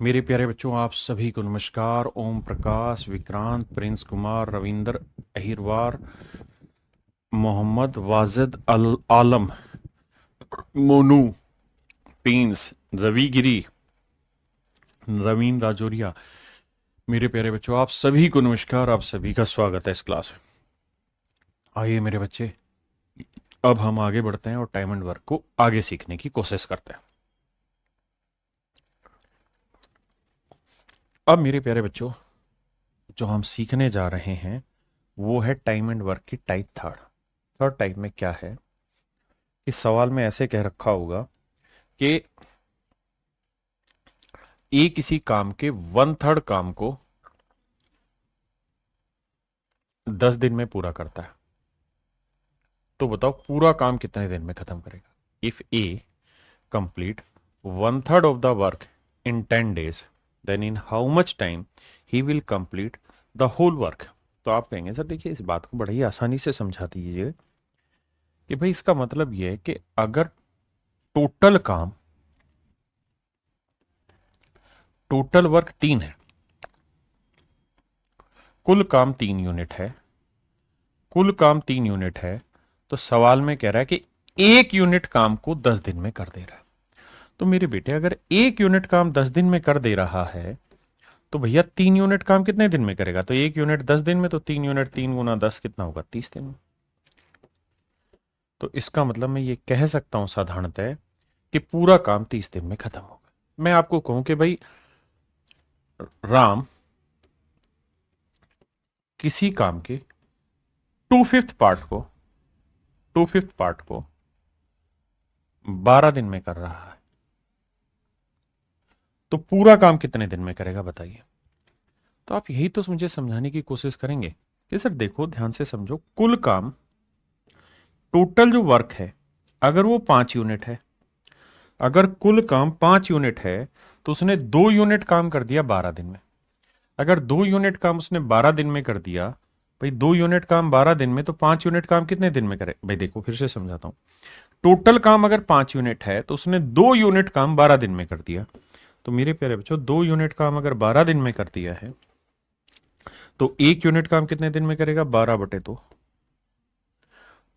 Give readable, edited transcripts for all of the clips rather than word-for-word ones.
मेरे प्यारे बच्चों, आप सभी को नमस्कार। ओम प्रकाश, विक्रांत, प्रिंस कुमार, रविंदर, अहिरवार, मोहम्मद वाजिद अल आलम, मोनू, प्रिंस, रविगिरी, रवीन राजौरिया। मेरे प्यारे बच्चों, आप सभी को नमस्कार। आप सभी का स्वागत है इस क्लास में। आइए मेरे बच्चे, अब हम आगे बढ़ते हैं और टाइम एंड वर्क को आगे सीखने की कोशिश करते हैं। अब मेरे प्यारे बच्चों, जो हम सीखने जा रहे हैं वो है टाइम एंड वर्क की टाइप थर्ड। थर्ड टाइप में क्या है कि सवाल में ऐसे कह रखा होगा कि ए किसी काम के 1/3 काम को 10 दिन में पूरा करता है। तो बताओ पूरा काम कितने दिन में खत्म करेगा। If A complete 1/3 of the work in 10 days, then in how much time he will complete the whole work. तो आप कहेंगे सर देखिए, इस बात को बड़ी ही आसानी से समझा दीजिए कि भाई इसका मतलब यह है कि अगर टोटल काम, टोटल वर्क 3 है, कुल काम 3 यूनिट है, कुल काम 3 यूनिट है, तो सवाल में कह रहा है कि 1 यूनिट काम को 10 दिन में कर दे रहा है। तो मेरे बेटे, अगर 1 यूनिट काम 10 दिन में कर दे रहा है तो भैया 3 यूनिट काम कितने दिन में करेगा। तो 1 यूनिट 10 दिन में, तो 3 यूनिट 3 × 10 कितना होगा, 30 दिन में। तो इसका मतलब मैं ये कह सकता हूं साधारणतः कि पूरा काम 30 दिन में खत्म होगा। मैं आपको कहूं कि भाई राम किसी काम के 2/5 पार्ट को 12 दिन में कर रहा है, तो पूरा काम कितने दिन में करेगा बताइए। तो आप यही तो मुझे समझाने की कोशिश करेंगे कि सर देखो, ध्यान से समझो, कुल काम, टोटल जो वर्क है, अगर वो 5 यूनिट है, अगर कुल काम 5 यूनिट है, तो उसने 2 यूनिट काम कर दिया 12 दिन में। अगर 2 यूनिट काम उसने 12 दिन में कर दिया, भाई 2 यूनिट काम 12 दिन में, तो 5 यूनिट काम कितने दिन में करे। भाई देखो फिर से समझाता हूं, टोटल काम अगर 5 यूनिट है तो उसने 2 यूनिट काम 12 दिन में कर दिया। तो मेरे प्यारे बच्चों, 2 यूनिट काम अगर 12 दिन में कर दिया है, तो 1 यूनिट काम कितने दिन में करेगा, 12/2।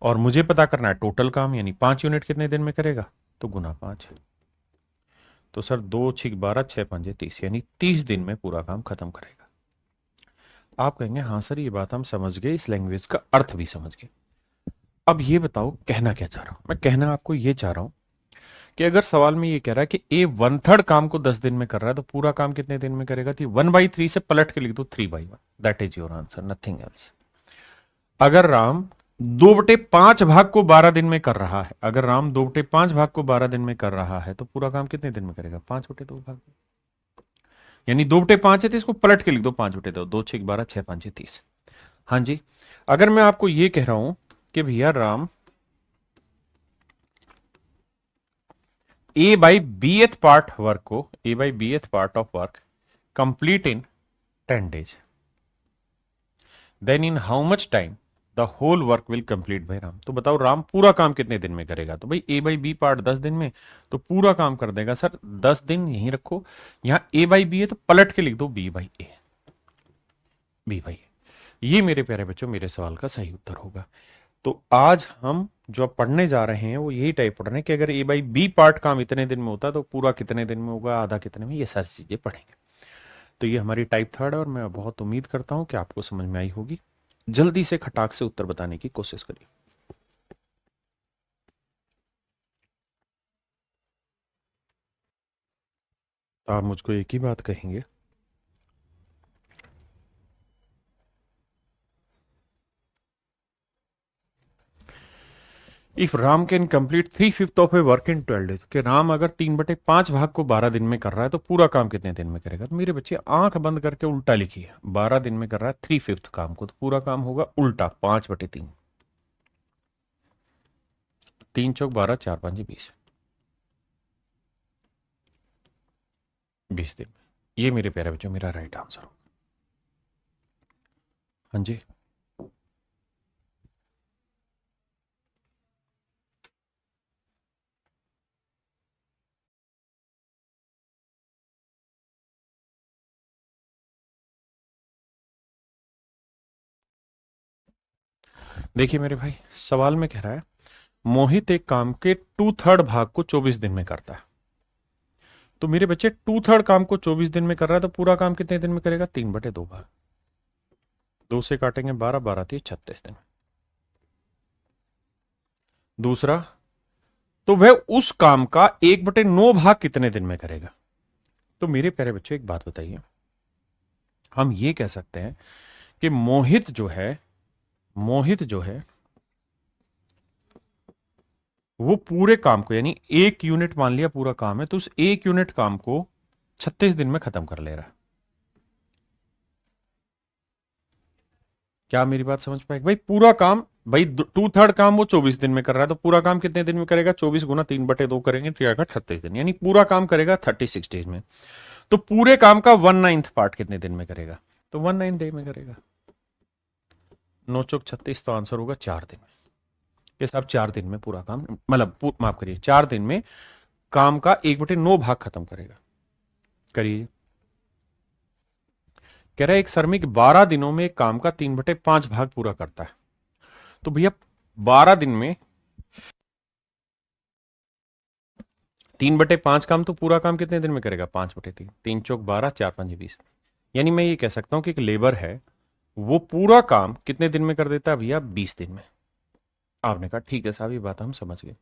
और मुझे पता करना है टोटल काम, यानी 5 यूनिट कितने दिन में करेगा, तो गुना 5। तो सर 2×6 = 12, 6×5 = 30, यानी 30 दिन में पूरा काम खत्म करेगा। आप कहेंगे हाँ सर ये बात हम समझ गए, इस लैंग्वेज का अर्थ भी समझ गए। अब ये बताओ कहना क्या चाह रहा हूं मैं। कहना आपको ये चाह रहा हूं कि अगर सवाल में ये कह रहा है कि ए 1/3 काम को 10 दिन में कर रहा है, तो पूरा काम कितने दिन में करेगा। तो 1/3 से पलट के लिख दो 3/1। That is your answer, nothing else. अगर राम 2/5 भाग को 12 दिन में कर रहा है, अगर राम 2/5 भाग को 12 दिन में कर रहा है, तो पूरा काम कितने दिन में करेगा, 5/2 भाग में। यानी 2/5 है तो इसको पलट के लिख दो 5/2। 2×6 = 12, 6×5 = 30। हाँ जी, अगर मैं आपको ये कह रहा हूं कि भैया Ram A/B part of work complete in 10 days, then in how much time the whole work will complete by Ram. तो बताओ राम पूरा काम कितने दिन में करेगा। तो भाई A/B पार्ट 10 दिन में, तो पूरा काम कर देगा सर 10 दिन। यहीं रखो, यहां A/B है तो पलट के लिख दो B/A। B/A, ये मेरे प्यारे बच्चों मेरे सवाल का सही उत्तर होगा। तो आज हम जो अब पढ़ने जा रहे हैं वो यही टाइप पढ़ रहे हैं कि अगर A/B पार्ट काम इतने दिन में होता तो पूरा कितने दिन में होगा, आधा कितने में, ये सारी चीजें पढ़ेंगे। तो ये हमारी टाइप थर्ड है और मैं बहुत उम्मीद करता हूं कि आपको समझ में आई होगी। जल्दी से खटाक से उत्तर बताने की कोशिश करिए। तो आप मुझको एक ही बात कहेंगे, if Ram can complete 3/5 of a work in 12 days, कि राम अगर 3/5 भाग को 12 दिन में कर रहा है तो पूरा काम कितने दिन में करेगा। तो मेरे बच्चे आंख बंद करके उल्टा लिखिए, 12 दिन में कर रहा है 3/5 काम को, तो पूरा काम होगा उल्टा 5/3। 3×4 = 12, 4×5 = 20, 20 दिन में। ये मेरे प्यारे बच्चों मेरा राइट आंसर हो। हाँ जी। देखिए मेरे भाई, सवाल में कह रहा है मोहित एक काम के 2/3 भाग को 24 दिन में करता है। तो मेरे बच्चे 2/3 काम को 24 दिन में कर रहा है, तो पूरा काम कितने दिन में करेगा? 3/2 भाग। 2 से काटेंगे 12, 12 थी 36 दिन। दूसरा, तो वह उस काम का 1/9 भाग कितने दिन में करेगा? तो मेरे प्यारे बच्चों एक बात बताइए, हम ये कह सकते हैं कि मोहित जो है वो पूरे काम को, यानी 1 यूनिट मान लिया पूरा काम है, तो उस 1 यूनिट काम को 36 दिन में खत्म कर ले रहा है। क्या मेरी बात समझ पाए भाई? पूरा काम, भाई 2/3 काम वो 24 दिन में कर रहा है, तो पूरा काम कितने दिन में करेगा? 24 गुना 3/2 करेंगे तो आएगा 36 दिन, यानी पूरा काम करेगा 36 डेज में। तो पूरे काम का 1/9 पार्ट कितने दिन में करेगा? तो 1/9 डे में करेगा। 9 चौक 36, तो आंसर होगा 4 दिन में। ये सब 4 दिन में पूरा काम, मतलब माफ करिए, 4 दिन में काम का 1/9 भाग खत्म करेगा। करिए। कह रहा है एक श्रमिक 12 दिनों में एक काम का 3/5 भाग पूरा करता है। तो भैया 12 दिन में 3/5 काम, तो पूरा काम कितने दिन में करेगा? 5/3। 3 चौक 12, 4 5 20। यानी मैं ये कह सकता हूं कि एक लेबर है, वो पूरा काम कितने दिन में कर देता है भैया? 20 दिन में। आपने कहा ठीक है साहब, ये बात हम समझ गए।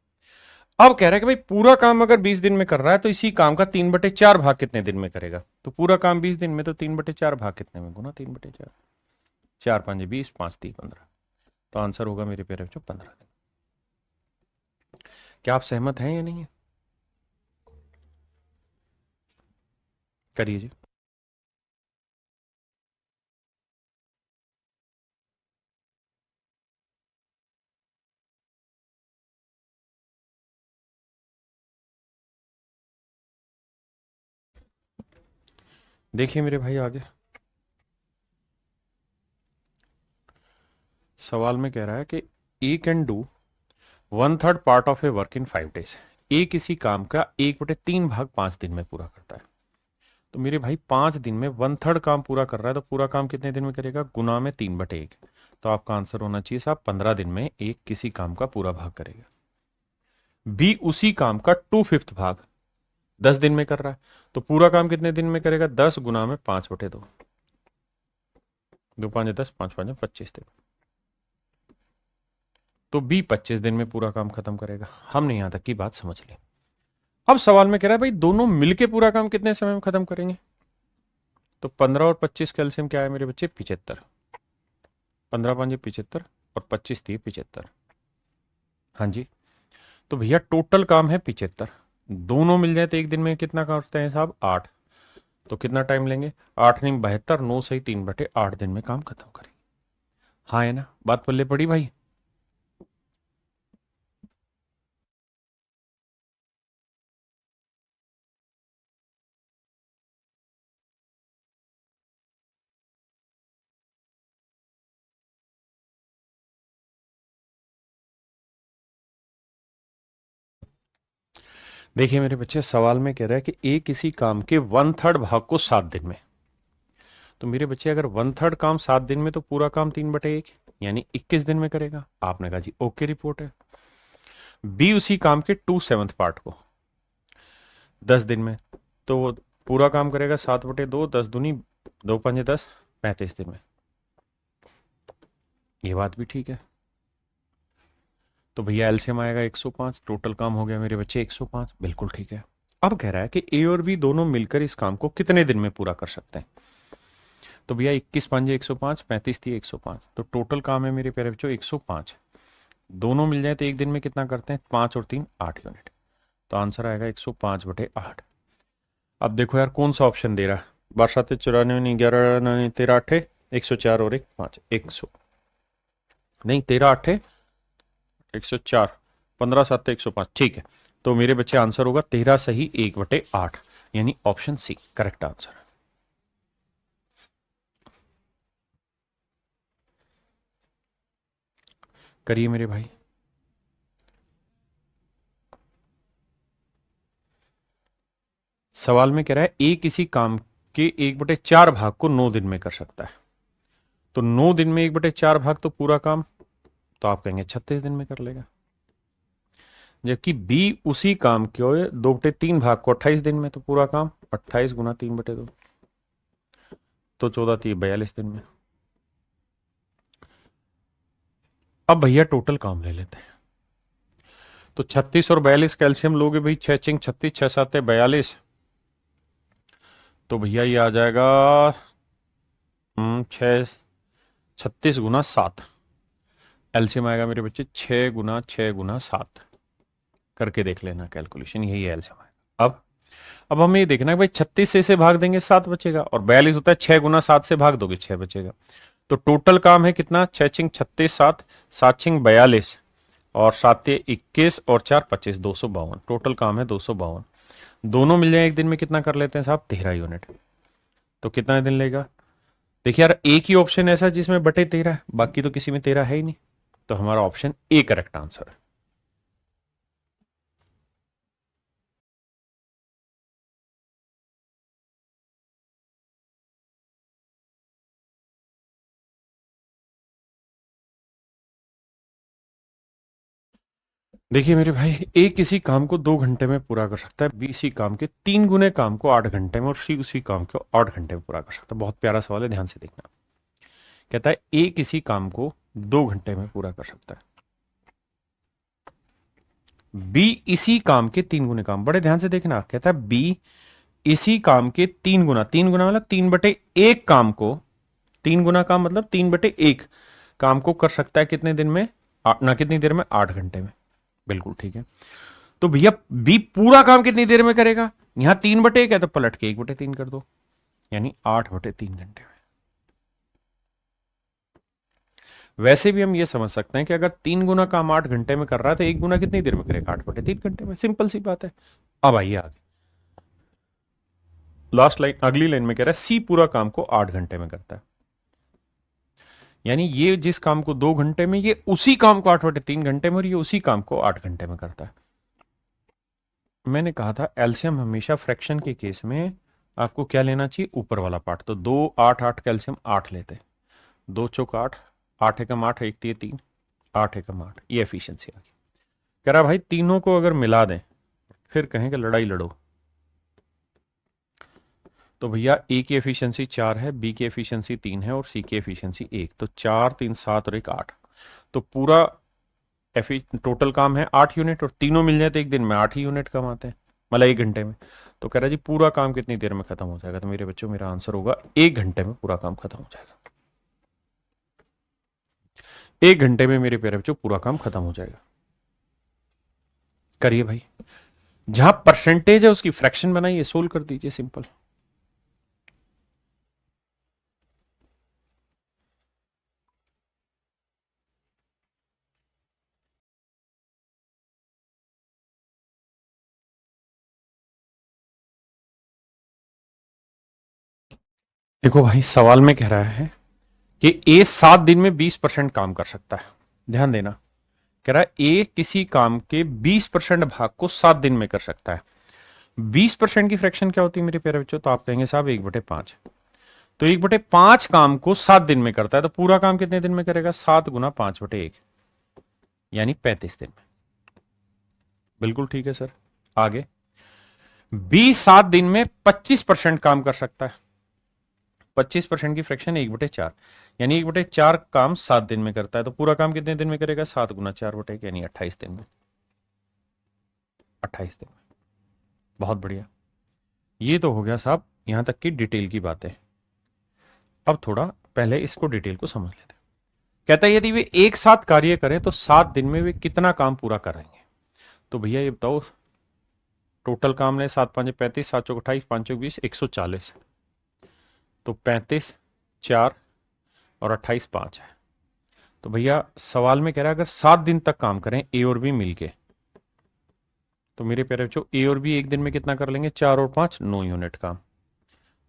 अब कह रहा है कि भाई पूरा काम अगर 20 दिन में कर रहा है, तो इसी काम का 3/4 भाग कितने दिन में करेगा? तो पूरा काम 20 दिन में, तो 3/4 भाग कितने में? गुना 3/4। 4 5 20, 5 3 15। तो आंसर होगा मेरे प्यारे बच्चों 15 दिन। क्या आप सहमत हैं या नहीं है? करिए जी। देखिए मेरे भाई, आगे सवाल में कह रहा है कि A can do 1/3 part of a work in 5 days. A किसी काम का 1/3 भाग 5 दिन में पूरा करता है। तो मेरे भाई 5 दिन में 1/3 काम पूरा कर रहा है, तो पूरा काम कितने दिन में करेगा? गुना में 3/1। तो आपका आंसर होना चाहिए साहब 15 दिन में एक किसी काम का पूरा भाग करेगा। बी उसी काम का 2/5 भाग 10 दिन में कर रहा है, तो पूरा काम कितने दिन में करेगा? 10 गुना में 5/2। 2 5 10, 5 5 25 दिन। तो बी 25 दिन में पूरा काम खत्म करेगा। हमने यहां तक की बात समझ ली। अब सवाल में कह रहा है भाई दोनों मिलके पूरा काम कितने समय में खत्म करेंगे? तो 15 और 25 कैल्शियम क्या है मेरे बच्चे? 75। 15 5 75 और 25 थी 75। हाँ जी। तो भैया टोटल काम है 75। दोनों मिल जाए तो एक दिन में कितना करते हैं साहब? 8। तो कितना टाइम लेंगे? 8 नहीं 72, 9 सही 3/8 दिन में काम खत्म करेंगे। हाँ है ना? बात पल्ले पड़ी भाई? देखिए मेरे बच्चे, सवाल में कह रहा है कि ए किसी काम के 1/3 भाग को 7 दिन में। तो मेरे बच्चे अगर 1/3 काम 7 दिन में, तो पूरा काम 3/1 यानी 21 दिन में करेगा। आपने कहा जी ओके, रिपोर्ट है। बी उसी काम के 2/7 पार्ट को 10 दिन में, तो वो पूरा काम करेगा 7/2, 10 दूनी 2 5 10, 35 दिन में। ये बात भी ठीक है। तो भैया एलसीएम आएगा 105, टोटल काम हो गया मेरे बच्चे 105। बिल्कुल ठीक है। अब कह रहा है कि ए और बी दोनों मिलकर इस काम को कितने दिन में पूरा कर सकते हैं? तो भैया 21 5 105, 35 थी 105, तो टोटल काम है मेरे प्यारे बच्चों 105। दोनों मिल जाए तो एक दिन में कितना करते हैं? 5 और 3 8 यूनिट। तो आंसर आएगा 105/8। अब देखो यार कौन सा ऑप्शन दे रहा है? 12 7 94, 11 9 13 8 104 और 1 5 100 नहीं 13 8 104, 15 7 105। ठीक है। तो मेरे बच्चे आंसर होगा 13 सही 1/8, यानी ऑप्शन सी करेक्ट आंसर। करिए मेरे भाई। सवाल में कह रहा है ए किसी काम के 1/4 भाग को 9 दिन में कर सकता है। तो 9 दिन में 1/4 भाग, तो पूरा काम, तो आप कहेंगे 36 दिन में कर लेगा। जबकि बी उसी काम के 2/3 भाग को 28 दिन में, तो पूरा काम 28 गुना 3/2, तो 14×3 = 42 दिन में। अब भैया टोटल काम ले लेते हैं। तो 36 और 42 कैल्शियम लोगे भाई, 6×6 = 36, 6×7 = 42, तो भैया ये आ जाएगा 36 गुना 7, एलसीएम आएगा मेरे बच्चे 6×6×7, करके देख लेना कैलकुलेशन, यही एलसीएम आएगा। अब हमें ये देखना है भाई 36 से भाग देंगे 7 बचेगा, और 42 होता है 6×7 से भाग दोगे 6 बचेगा। तो टोटल काम है कितना, 6×36 7, 7×42 और 7×21 और 4×25 252, टोटल काम है 252। दोनों मिल जाए एक दिन में, कितना कर लेते हैं साहब, 13 यूनिट। तो कितना दिन लेगा, देखिए यार एक ही ऑप्शन ऐसा है जिसमें बटे 13 है, बाकी तो किसी में 13 है ही नहीं, तो हमारा ऑप्शन ए करेक्ट आंसर है। देखिए मेरे भाई, ए किसी काम को 2 घंटे में पूरा कर सकता है, बी इसी काम के 3 गुने काम को 8 घंटे में, और सी उसी काम को 8 घंटे में पूरा कर सकता है। बहुत प्यारा सवाल है, ध्यान से देखना। कहता है ए किसी काम को 2 घंटे में पूरा कर सकता है, बी इसी काम के 3 गुने काम, बड़े ध्यान से देखना। कहता है बी इसी काम के 3 गुना, 3 गुना मतलब 3/1 काम को, 3 गुना काम मतलब 3/1 काम को कर सकता है कितने दिन में, ना कितनी देर में, 8 घंटे में। बिल्कुल ठीक है। तो भैया बी पूरा काम कितनी देर में करेगा, यहां 3/1 है तो पलट के 1/3 कर दो, यानी 8/3 घंटे में। वैसे भी हम ये समझ सकते हैं कि अगर 3 गुना काम 8 घंटे में कर रहा है तो 1 गुना कितनी देर में करेगा, 8/3 घंटे में। सिंपल सी बात है। अब आइए आगे, लास्ट लाइन, अगली लाइन में कह रहा है सी पूरा काम को 8 घंटे में करता है, यानी ये जिस काम को 2 घंटे में, ये उसी काम को 8/3 घंटे में, और ये उसी काम को 8 घंटे में करता है। मैंने कहा था एलसीएम हमेशा फ्रैक्शन के केस में आपको क्या लेना चाहिए, ऊपर वाला पार्ट। तो 2 8 8 कैल्शियम 8 लेते, 2×4 8, 8 एकम 8, 1 3 3, 8 एकम 8, ये एफिशिएंसी आ गई। कह रहा भाई तीनों को अगर मिला दें फिर कहें कि लड़ाई लड़ो, तो भैया ए की एफिशिएंसी 4 है, बी की एफिशिएंसी 3 है, और सी की एफिशिएंसी 1, तो 4 3 7 और 1 8, तो पूरा टोटल काम है 8 यूनिट, और तीनों मिल जाए तो एक दिन में 8 ही यूनिट कमाते हैं, मतलब 1 घंटे में। तो कह रहा जी पूरा काम कितनी देर में खत्म हो जाएगा, तो मेरे बच्चों मेरा आंसर होगा 1 घंटे में पूरा काम खत्म हो जाएगा। 1 घंटे में मेरे प्यारे बच्चों पूरा काम खत्म हो जाएगा। करिए भाई, जहां परसेंटेज है उसकी फ्रैक्शन बनाइए, सोल्व कर दीजिए, सिंपल। देखो भाई, सवाल में कह रहा है कि ए 7 दिन में 20% काम कर सकता है। ध्यान देना, कह रहा है ए किसी काम के 20% भाग को 7 दिन में कर सकता है। 20% की फ्रैक्शन क्या होती है मेरे प्यारे बच्चों, तो आप कहेंगे साहब 1/5। तो 1/5 काम को 7 दिन में करता है, तो पूरा काम कितने दिन में करेगा, 7×5/1, यानी 35 दिन में। बिल्कुल ठीक है सर। आगे, बी 7 दिन में 25% काम कर सकता है। 25% की फ्रैक्शन 1/4, यानी 1/4 काम 7 दिन में करता है, तो पूरा काम कितने दिन में करेगा, 7×4/1, यानी 28 दिन में। 28 दिन में, बहुत बढ़िया। ये तो हो गया साहब यहां तक की डिटेल की बातें। अब थोड़ा पहले इसको डिटेल को समझ लेते हैं। कहता है यदि वे एक साथ कार्य करें तो 7 दिन में वे कितना काम पूरा करेंगे। तो भैया ये बताओ, टोटल काम ने 7×5 = 35, 7×4 = 28, 5×6 = 20, 140, तो 35 4 और 28 5 है। तो भैया सवाल में कह रहा है अगर 7 दिन तक काम करें ए और बी मिलके, तो मेरे प्यारे बच्चों ए और बी एक दिन में कितना कर लेंगे, 4 और 5 9 यूनिट काम,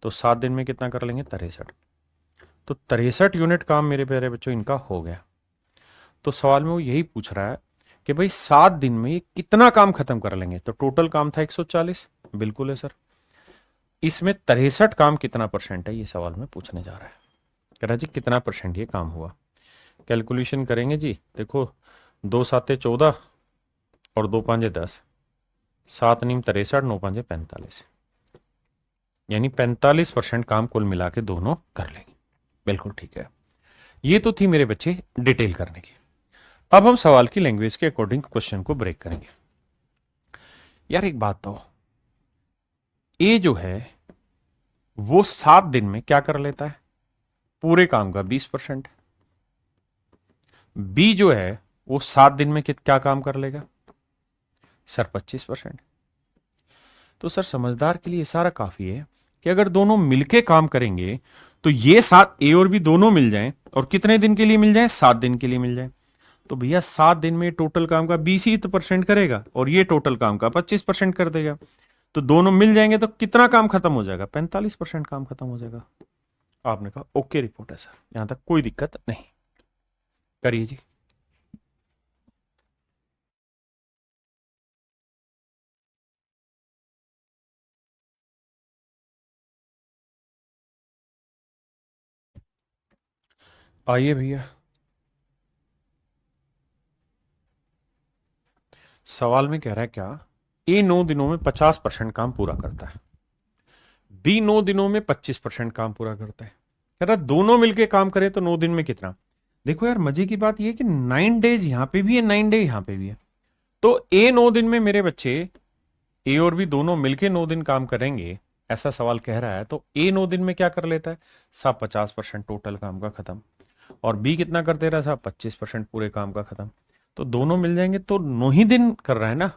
तो 7 दिन में कितना कर लेंगे, 63। तो 63 यूनिट काम मेरे प्यारे बच्चों इनका हो गया। तो सवाल में वो यही पूछ रहा है कि भाई 7 दिन में ये कितना काम खत्म कर लेंगे। तो टोटल काम था 140, बिल्कुल है सर। इसमें 63 काम कितना परसेंट है, ये सवाल में पूछने जा रहा है। कह रहा जी कितना परसेंट ये काम हुआ। कैलकुलेशन करेंगे जी, देखो 2 7 14 और 2 5 10, 7 9 63, 9 5 45, यानी 45% काम कुल मिला के दोनों कर लेंगे। बिल्कुल ठीक है। ये तो थी मेरे बच्चे डिटेल करने की। अब हम सवाल की लैंग्वेज के अकॉर्डिंग क्वेश्चन को ब्रेक करेंगे। यार एक बात तो, ए जो है वो 7 दिन में क्या कर लेता है, पूरे काम का 20%। बी जो है वो 7 दिन में क्या काम कर लेगा सर, 25%। तो सर समझदार के लिए ये सारा काफी है कि अगर दोनों मिलके काम करेंगे तो ये 7 ए और बी दोनों मिल जाएं, और कितने दिन के लिए मिल जाएं, 7 दिन के लिए मिल जाएं। तो भैया 7 दिन में टोटल काम का 20% करेगा और ये टोटल काम का 25% कर देगा। तो दोनों मिल जाएंगे तो कितना काम खत्म हो जाएगा, 45% काम खत्म हो जाएगा। आपने कहा ओके रिपोर्ट है सर, यहां तक कोई दिक्कत नहीं। करिए जी। आइए भैया, सवाल में कह रहा है क्या, ए 9 दिनों में 50% काम पूरा करता है, बी 9 दिनों में 25% काम पूरा करता है। कह रहा दोनों मिलके काम करें तो 9 दिन में कितना। देखो यार मजे की बात यह है कि 9 डेज यहां पे भी है, 9 डे यहां पे भी है। तो ए 9 दिन में मेरे बच्चे, ए और बी दोनों मिलके 9 दिन काम करेंगे, ऐसा सवाल कह रहा है। तो ए 9 दिन में क्या कर लेता है साहब, 50% टोटल काम का खत्म। और बी कितना कर दे रहा है साहब, 25% पूरे काम का खत्म। तो दोनों मिल जाएंगे तो 9 ही दिन कर रहा है ना,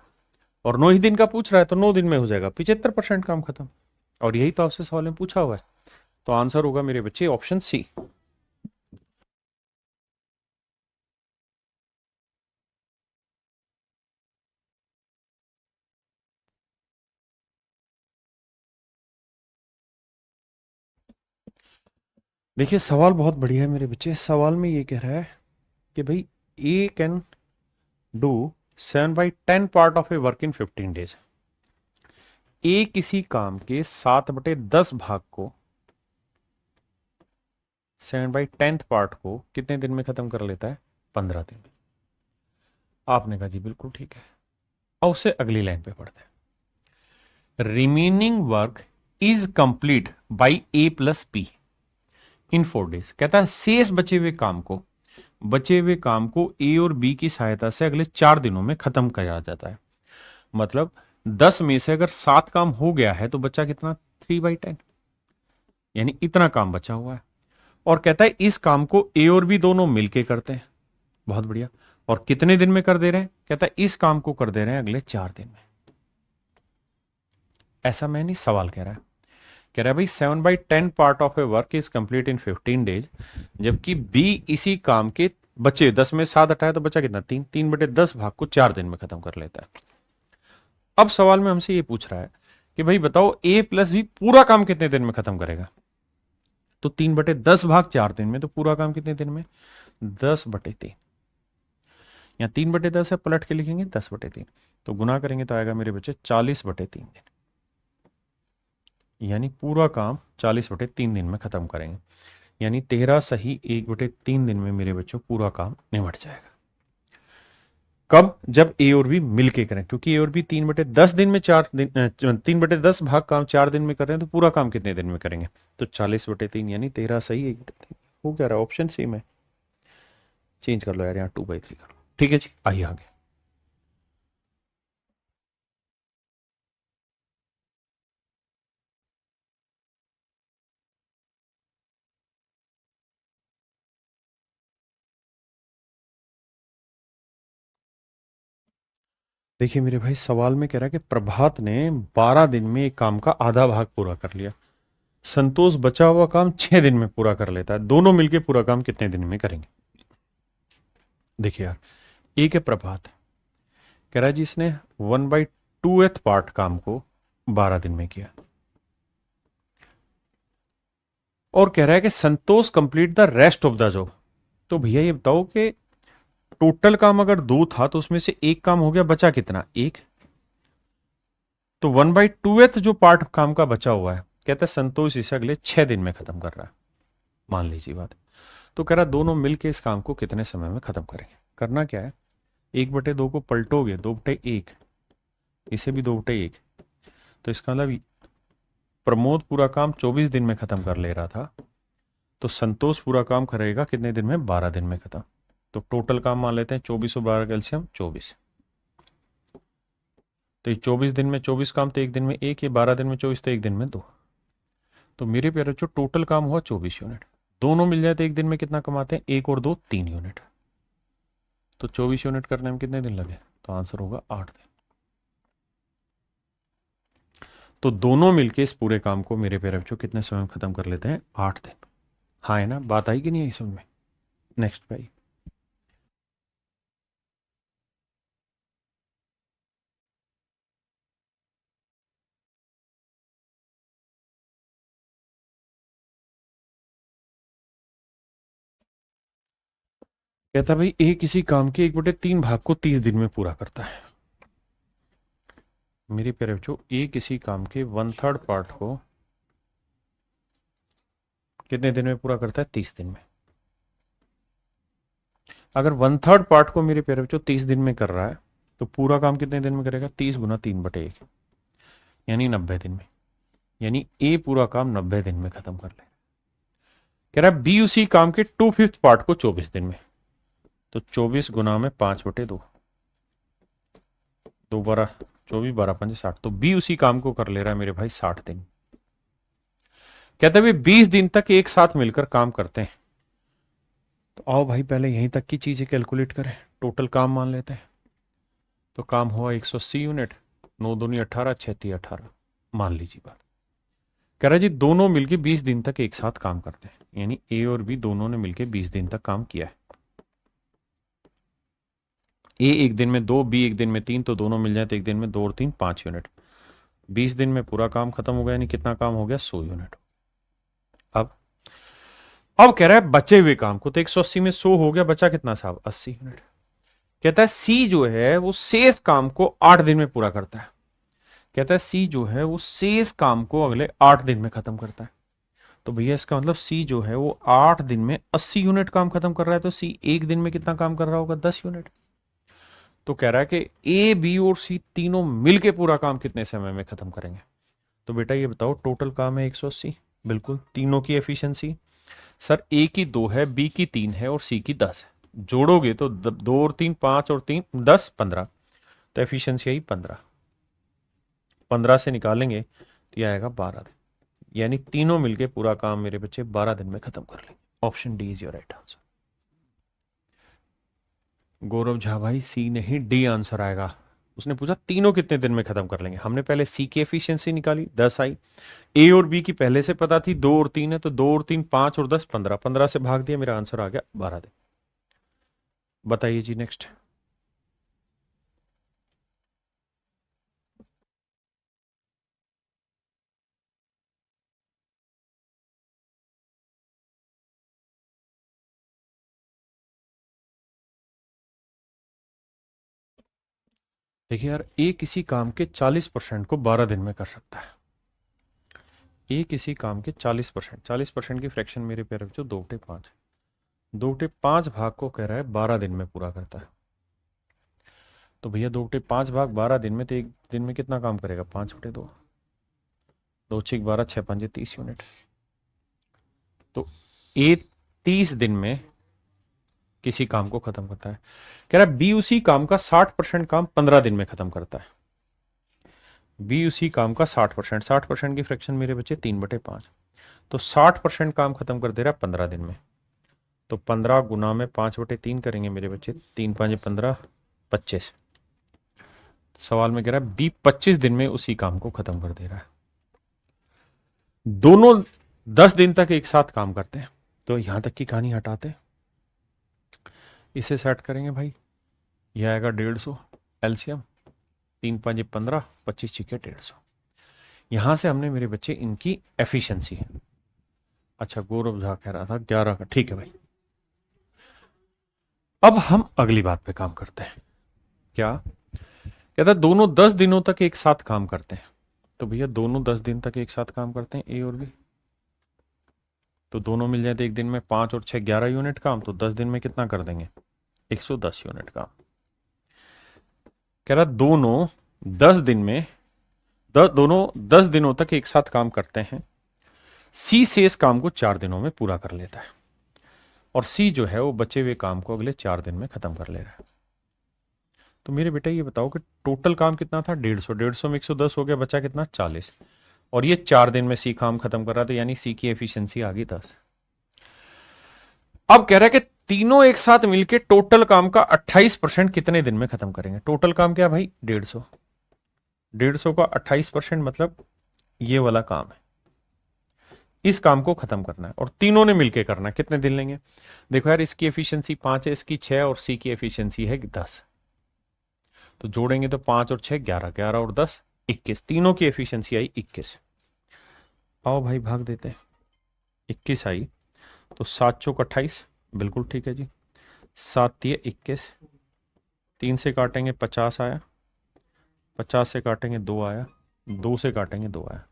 और 9 ही दिन का पूछ रहा है तो 9 दिन में हो जाएगा 75% काम खत्म। और यही तो आपसे सवाल में पूछा हुआ है। तो आंसर होगा मेरे बच्चे ऑप्शन सी। देखिए सवाल बहुत बढ़िया है मेरे बच्चे। सवाल में ये कह रहा है कि भाई A can do 7/10 part of a work in 15 days. A किसी काम के 7/10 भाग को, 7/10 पार्ट को कितने दिन में खत्म कर लेता है, 15 दिन में। आपने कहा जी बिल्कुल ठीक है। और उससे अगली लाइन पे पढ़ते हैं, remaining work is complete by A plus be in 4 days. कहता है शेष बचे हुए काम को ए और बी की सहायता से अगले 4 दिनों में खत्म किया जाता है। मतलब 10 में से अगर 7 काम हो गया है तो बचा कितना, 3/10, यानी इतना काम बचा हुआ है। और कहता है इस काम को ए और बी दोनों मिलके करते हैं। बहुत बढ़िया। और कितने दिन में कर दे रहे हैं, कहता है इस काम को कर दे रहे हैं अगले 4 दिन में। ऐसा मैं नहीं, सवाल कह रहा है। कह रहा है भाई 7/10 part of a work is complete in 15 days, जबकि बी इसी काम के बचे 10 में 7 हटाया तो बचा कितना, 3/10 भाग को 4 दिन में खत्म कर लेता है। अब सवाल में हमसे ये पूछ रहा है कि भाई बताओ ए प्लस बी पूरा काम कितने दिन में खत्म करेगा। तो 3/10 भाग 4 दिन में, तो पूरा काम कितने दिन में, 10/3। या 3/10 है, पलट के लिखेंगे 10/3, तो गुना करेंगे तो आएगा मेरे बच्चे 40/3 दिन। यानी पूरा काम 40/3 दिन में खत्म करेंगे। यानी 13 सही 1/3 दिन में मेरे बच्चों पूरा काम निपट जाएगा। कब, जब ए और बी मिलके करें, क्योंकि ए और बी 3/10 दिन में 4 दिन, 3/10 भाग काम 4 दिन में कर रहे हैं, तो पूरा काम कितने दिन में करेंगे, तो 40/3, यानी 13 सही 1/3 हो क्या रहा है, ऑप्शन सी में। चेंज कर लो यार, यहाँ 2/3 कर लो। ठीक है जी, आइए आगे। देखिए मेरे भाई, सवाल में कह रहा है कि प्रभात ने 12 दिन में एक काम का आधा भाग पूरा कर लिया, संतोष बचा हुआ काम 6 दिन में पूरा कर लेता है। दोनों मिलके पूरा काम कितने दिन में करेंगे। देखिए यार, एक है प्रभात, कह रहा है जी इसने 1/2th पार्ट काम को 12 दिन में किया। और कह रहा है कि Santosh complete the rest of the job. तो भैया ये बताओ कि टोटल काम अगर 2 था तो उसमें से एक काम हो गया, बचा कितना, एक। तो 1/2th जो पार्ट काम का बचा हुआ है, कहता है संतोष इसे अगले 6 दिन में खत्म कर रहा है। मान लीजिए बात। तो कह रहा दोनों मिलके इस काम को कितने समय में खत्म करेंगे। करना क्या है, 1/2 को पलटोगे, 2/1, इसे भी 2/1, तो इसका मतलब प्रमोद पूरा काम 24 दिन में खत्म कर ले रहा था, तो संतोष पूरा काम करेगा कितने दिन में, 12 दिन में खत्म। तो टोटल काम मान लेते हैं 24 और 12 कैल्शियम 24, तो ये 24 दिन में 24 काम, तो एक दिन में एक, ये 12 दिन में 24, तो एक दिन में 2। तो मेरे प्यारे जो टोटल काम हुआ 24 यूनिट, दोनों मिल जाए तो एक दिन में कितना कमाते हैं, 1 और 2 3 यूनिट। तो 24 यूनिट करने में कितने दिन लगे, तो आंसर होगा 8 दिन। तो दोनों मिलके इस पूरे काम को मेरे प्यारे बच्चों कितने समय में खत्म कर लेते हैं, 8 दिन। हाँ है ना, बात आई कि नहीं आई समझ में। नेक्स्ट भाई, कहता भाई ए किसी काम के 1/3 भाग को 30 दिन में पूरा करता है। मेरे प्यारे बच्चों ए किसी काम के 1/3 पार्ट को कितने दिन में पूरा करता है, 30 दिन में। अगर 1/3 पार्ट को मेरे प्यारे बच्चों 30 दिन में कर रहा है, तो पूरा काम कितने दिन में करेगा, 30 गुना 3/1, यानी 90 दिन में। यानी ए पूरा काम 90 दिन में खत्म कर ले। कह रहा है बी उसी काम के 2/5 पार्ट को 24 दिन में, तो 24 गुना में 5/2, 2 12 24, 12 5 60, तो बी उसी काम को कर ले रहा है मेरे भाई 60 दिन। कहते हैं 20 दिन तक एक साथ मिलकर काम करते हैं। तो आओ भाई पहले यहीं तक की चीजें कैलकुलेट करें, टोटल काम मान लेते हैं। तो काम हुआ 180 यूनिट, 9 दूनी 18, 6 3 18, मान लीजिए बात। कह रहा जी दोनों मिलके 20 दिन तक एक साथ काम करते हैं, यानी ए और बी दोनों ने मिलके 20 दिन तक काम किया है। ए एक दिन में 2, बी एक दिन में 3, तो दोनों मिल जाए तो एक दिन में 2 और 3 5 यूनिट। 20 दिन में पूरा काम खत्म हो गया, यानी कितना काम हो गया, 100 यूनिट। अब कह रहा है बचे हुए काम को, तो 180 में 100 हो गया, बचा कितना साहब, 80 यूनिट। कहता है सी जो है वो शेष काम को 8 दिन में पूरा करता है। कहता है सी जो है वो शेष काम को अगले 8 दिन में खत्म करता है। तो भैया इसका मतलब सी जो है वो 8 दिन में 80 यूनिट काम खत्म कर रहा है, तो सी एक दिन में कितना काम कर रहा होगा, 10 यूनिट। तो कह रहा है कि ए बी और सी तीनों मिलके पूरा काम कितने समय में खत्म करेंगे। तो बेटा ये बताओ, टोटल काम है 180, बिल्कुल, तीनों की एफिशिएंसी सर ए की 2 है, बी की 3 है और सी की 10 है। जोड़ोगे तो 2 और 3 5 और 3 10 15, तो एफिशिएंसी आई 15। 15 से निकालेंगे तो यह आएगा 12 दिन, यानी तीनों मिलके पूरा काम मेरे बच्चे 12 दिन में खत्म कर लेंगे। Option D is your right answer. Gaurav Jha भाई सी नहीं, डी आंसर आएगा। उसने पूछा तीनों कितने दिन में खत्म कर लेंगे, हमने पहले सी की एफिशिएंसी निकाली 10 आई, ए और बी की पहले से पता थी 2 और 3 है, तो 2 और 3 5 और 10 15, 15 से भाग दिया, मेरा आंसर आ गया 12 दिन। बताइए जी नेक्स्ट। देखिए यार, ए किसी काम के 40% को 12 दिन में कर सकता है। ए किसी काम के 40%, 40% की फ्रैक्शन मेरे प्यारे बच्चों 2/5, 2/5 भाग को कह रहा है 12 दिन में पूरा करता है। तो भैया 2/5 भाग 12 दिन में, तो एक दिन में कितना काम करेगा, 5/2, 2 6 12, 6 5 30 यूनिट। तो ए 30 दिन में किसी काम को खत्म करता है। कह रहा है बी उसी काम का 60% काम 15 दिन में खत्म करता है। बी उसी काम का 60%, 60% की फ्रैक्शन मेरे बच्चे 3/5, तो 60% काम खत्म कर दे रहा है 15 दिन में। तो 15 गुना में 5/3 करेंगे मेरे बच्चे, 3 5 15 25। सवाल में कह रहा है बी 25 दिन में उसी काम को खत्म कर दे रहा है। दोनों 10 दिन तक एक साथ काम करते हैं, तो यहां तक की कहानी हटाते हैं, इसे सेट करेंगे भाई। यह आएगा 150 एलसीएम, 3 5 15, 25 6 150। यहां से हमने मेरे बच्चे इनकी एफिशिएंसी, अच्छा गौरव झा कह रहा था 11 का, ठीक है भाई। अब हम अगली बात पे काम करते हैं। क्या कहता है दोनों 10 दिनों तक एक साथ काम करते हैं। तो भैया दोनों 10 दिन तक एक साथ काम करते हैं, ए और बी। तो दोनों मिल जाए तो एक दिन में 5 और 6 11 यूनिट काम, तो 10 दिन में कितना कर देंगे? 110 यूनिट काम। कह रहा दोनों 10 दिन में दोनों 10 दिनों तक एक साथ काम करते हैं। सी से इस काम को 4 दिनों में पूरा कर लेता है और सी जो है वो बचे हुए काम को अगले 4 दिन में खत्म कर ले रहा है। तो मेरे बेटा ये बताओ कि टोटल काम कितना था? 150। 150 में 110 हो गया, बचा कितना? 40। और ये 4 दिन में सी काम खत्म कर रहा था, यानी सी की एफिशिएंसी आ गई 10। अब कह रहा है कि तीनों एक साथ मिलके टोटल काम का 28% कितने दिन में खत्म करेंगे? टोटल काम क्या भाई? 150। 150 का 28% मतलब ये वाला काम है। इस काम को खत्म करना है और तीनों ने मिलके करना है। कितने दिन लेंगे? देखो यार, इसकी एफिशिएंसी 5 है, इसकी 6 और सी की एफिशिएंसी है 10। तो जोड़ेंगे तो 5 और 6 11, 11 और 10 21। तीनों की एफिशिएंसी आई 21। आओ भाई भाग देते हैं। 21 आई तो 7 चौक 28, बिल्कुल ठीक है जी। 7 दिए 21, 3 से काटेंगे 50 आया, 50 से काटेंगे 2 आया, 2 से काटेंगे 2 आया।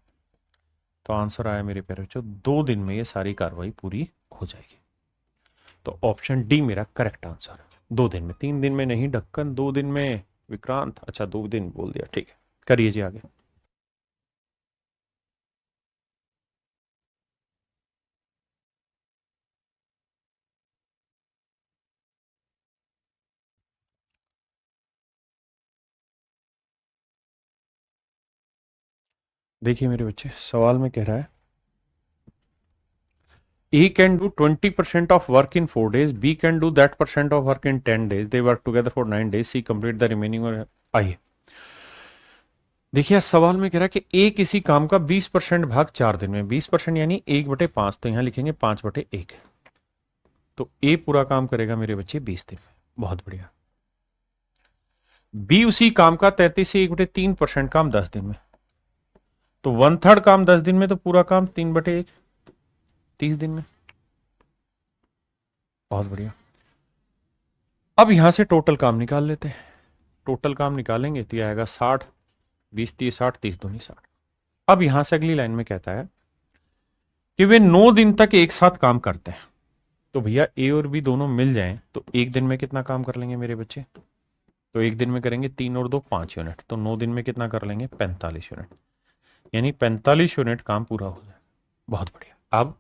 तो आंसर आया मेरे प्यारे बच्चों 2 दिन में ये सारी कार्रवाई पूरी हो जाएगी। तो ऑप्शन डी मेरा करेक्ट आंसर है। 2 दिन में, 3 दिन में नहीं ढक्कन, 2 दिन में विक्रांत। अच्छा 2 दिन बोल दिया, ठीक है। करिए जी आगे। देखिए मेरे बच्चे, सवाल में कह रहा है A can do 20% of work in 4 days, B can do that percent of work in 10 days, they work together for 9 days, C complete the remaining। और आइए देखिए, सवाल में कह रहा है कि ए किसी काम का 20% भाग 4 दिन में, 20% यानी 1/5, तो यहां लिखेंगे 5/1। तो ए पूरा काम करेगा मेरे बच्चे 20 दिन में, बहुत बढ़िया। बी उसी काम का 33 से 1/3% काम 10 दिन में, तो 1/3 काम 10 दिन में, तो पूरा काम 3/1 30 दिन में, बहुत बढ़िया। अब यहां से टोटल काम निकाल लेते हैं। टोटल काम निकालेंगे तो यह आएगा 60, 20 30 60, 30 दूनी 60। अब यहां से अगली लाइन में कहता है कि वे 9 दिन तक एक साथ काम करते हैं। तो भैया ए और बी दोनों मिल जाएं तो एक दिन में कितना काम कर लेंगे मेरे बच्चे? तो एक दिन में करेंगे 3 और 2 5 यूनिट, तो 9 दिन में कितना कर लेंगे? 45 यूनिट, यानी 45 यूनिट काम पूरा हो जाए। बहुत बढ़िया। अब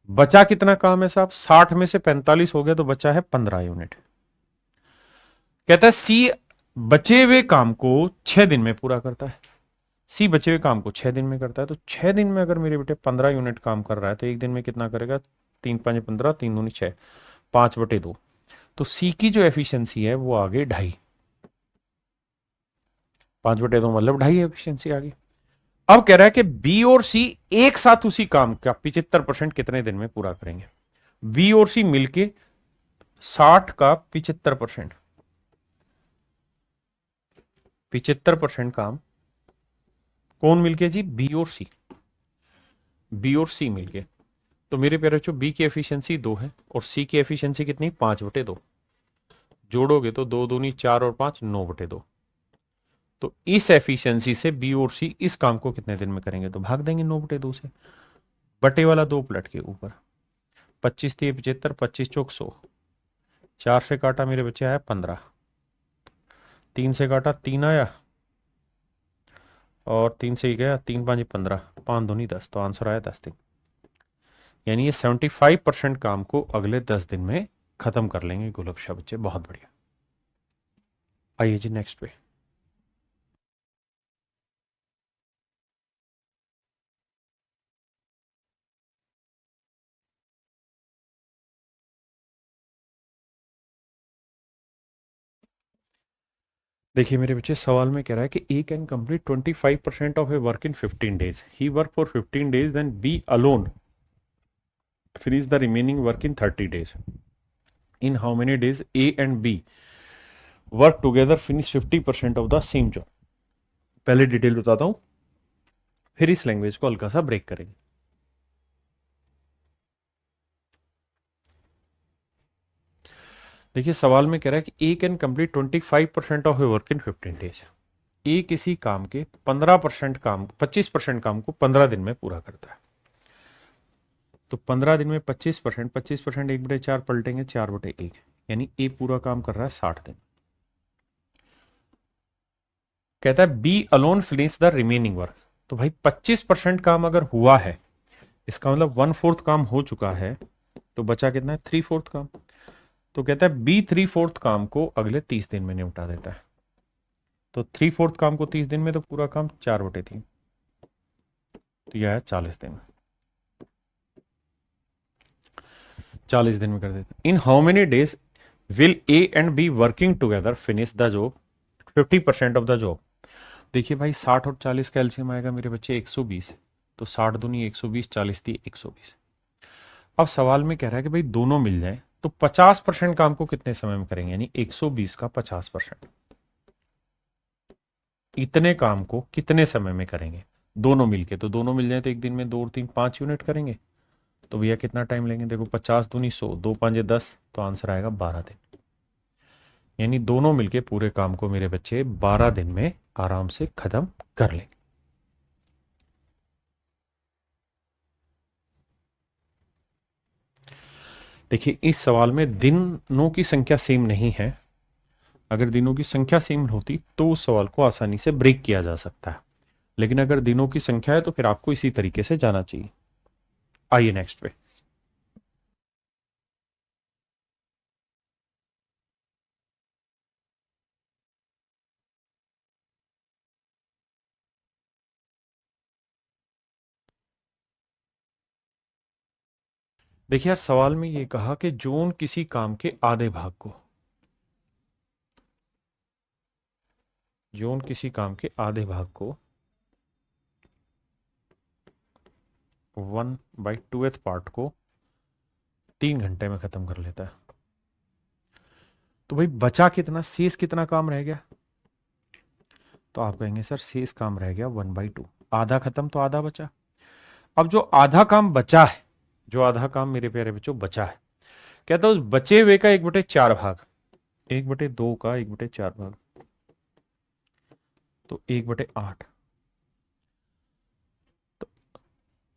बचा कितना काम है साहब? 60 में से 45 हो गया तो बचा है 15 यूनिट। कहता है सी बचे हुए काम को 6 दिन में पूरा करता है। सी बचे हुए काम को 6 दिन में करता है, तो 6 दिन में अगर मेरे बेटे 15 यूनिट काम कर रहा है तो एक दिन में कितना करेगा? 3 5 15, 3 दूनी 6, 5/2। तो सी की जो एफिशिएंसी है वो आ गई 2.5। 5/2 मतलब 2.5 एफिशिएंसी आ गई। अब कह रहा है कि बी और सी एक साथ उसी काम का 75% कितने दिन में पूरा करेंगे? बी और सी मिलके 60 का 75%, 75% काम कौन मिलके जी? बी और सी। बी और सी मिलके, तो मेरे प्यारे बच्चों बी की एफिशिएंसी 2 है और सी की एफिशिएंसी कितनी? 5/2। जोड़ोगे तो 2 दूनी 4 और 5 9/2। तो इस एफिशिएंसी से बी और सी इस काम को कितने दिन में करेंगे? तो भाग देंगे 9/2 से, बटे वाला 2 पलट के ऊपर। 25 3 75, 25 चौक 100, 4 से काटा मेरे बच्चे आया 15, 3 से काटा 3 आया और 3 से ही गया, 3 5 15, 5 दूनी 10, तो आंसर आया 10 दिन। यानी ये 75% काम को अगले 10 दिन में खत्म कर लेंगे गुलबशा बच्चे, बहुत बढ़िया। आइए जी नेक्स्ट पे। देखिए मेरे बच्चे, सवाल में कह रहा है कि A can complete 25% of a work in 15 days, he work for 15 days, then B alone finish the remaining work in 30 days. In how many days A and B work together finish 50% of the same job. पहले detail बताता हूं, फिर इस language को हल्का सा break करेंगे। देखिए सवाल में कह रहा है कि A can complete 25% of a work in 15 days. A किसी काम के 15% काम 25% काम को 15 दिन में पूरा करता है। तो 15 दिन में 25%, 25% 1/4 पलटेंगे 4/1, यानी ए पूरा काम कर रहा है 60 दिन। कहता है B alone finish the remaining work. तो भाई 25% काम अगर हुआ है, इसका मतलब 1/4 काम हो चुका है, तो बचा कितना है 3/4 काम। तो कहता है बी 3/4 काम को अगले 30 दिन में निपटा देता है। तो 3/4 काम को 30 दिन में, तो पूरा काम 4/3, तो यह है 40 दिन। 40 दिन में कर देता है। इन how many days will A and be working together finish the job 50% of the job. देखिए भाई 60 और 40 का एलसीएम आएगा मेरे बच्चे 120, तो 60 दूनी 120, 40 थी 120। अब सवाल में कह रहा है कि भाई दोनों मिल जाए तो 50% काम को कितने समय में करेंगे, यानी 120 का 50%, इतने काम को कितने समय में करेंगे दोनों मिलके। तो दोनों मिल जाए तो एक दिन में 2 और 3 5 यूनिट करेंगे। तो भैया कितना टाइम लेंगे, देखो 50 दूनी 100, 2 5 10, तो आंसर आएगा 12 दिन। यानी दोनों मिलके पूरे काम को मेरे बच्चे 12 दिन में आराम से खत्म कर लेंगे। देखिए इस सवाल में दिनों की संख्या सेम नहीं है। अगर दिनों की संख्या सेम होती तो उस सवाल को आसानी से ब्रेक किया जा सकता है, लेकिन अगर दिनों की संख्या है तो फिर आपको इसी तरीके से जाना चाहिए। आइए नेक्स्ट पे। देखिए यार सवाल में ये कहा कि जोन किसी काम के आधे भाग को, जोन किसी काम के आधे भाग को 1/2 पार्ट को 3 घंटे में खत्म कर लेता है। तो भाई बचा कितना, शेष कितना काम रह गया। तो आप कहेंगे सर शेष काम रह गया 1/2, आधा खत्म तो आधा बचा। अब जो आधा काम बचा है, जो आधा काम मेरे प्यारे बच्चों बचा है, कहता है उस बचे हुए का 1/4 भाग, 1/2 का 1/4 भाग, तो 1/8। तो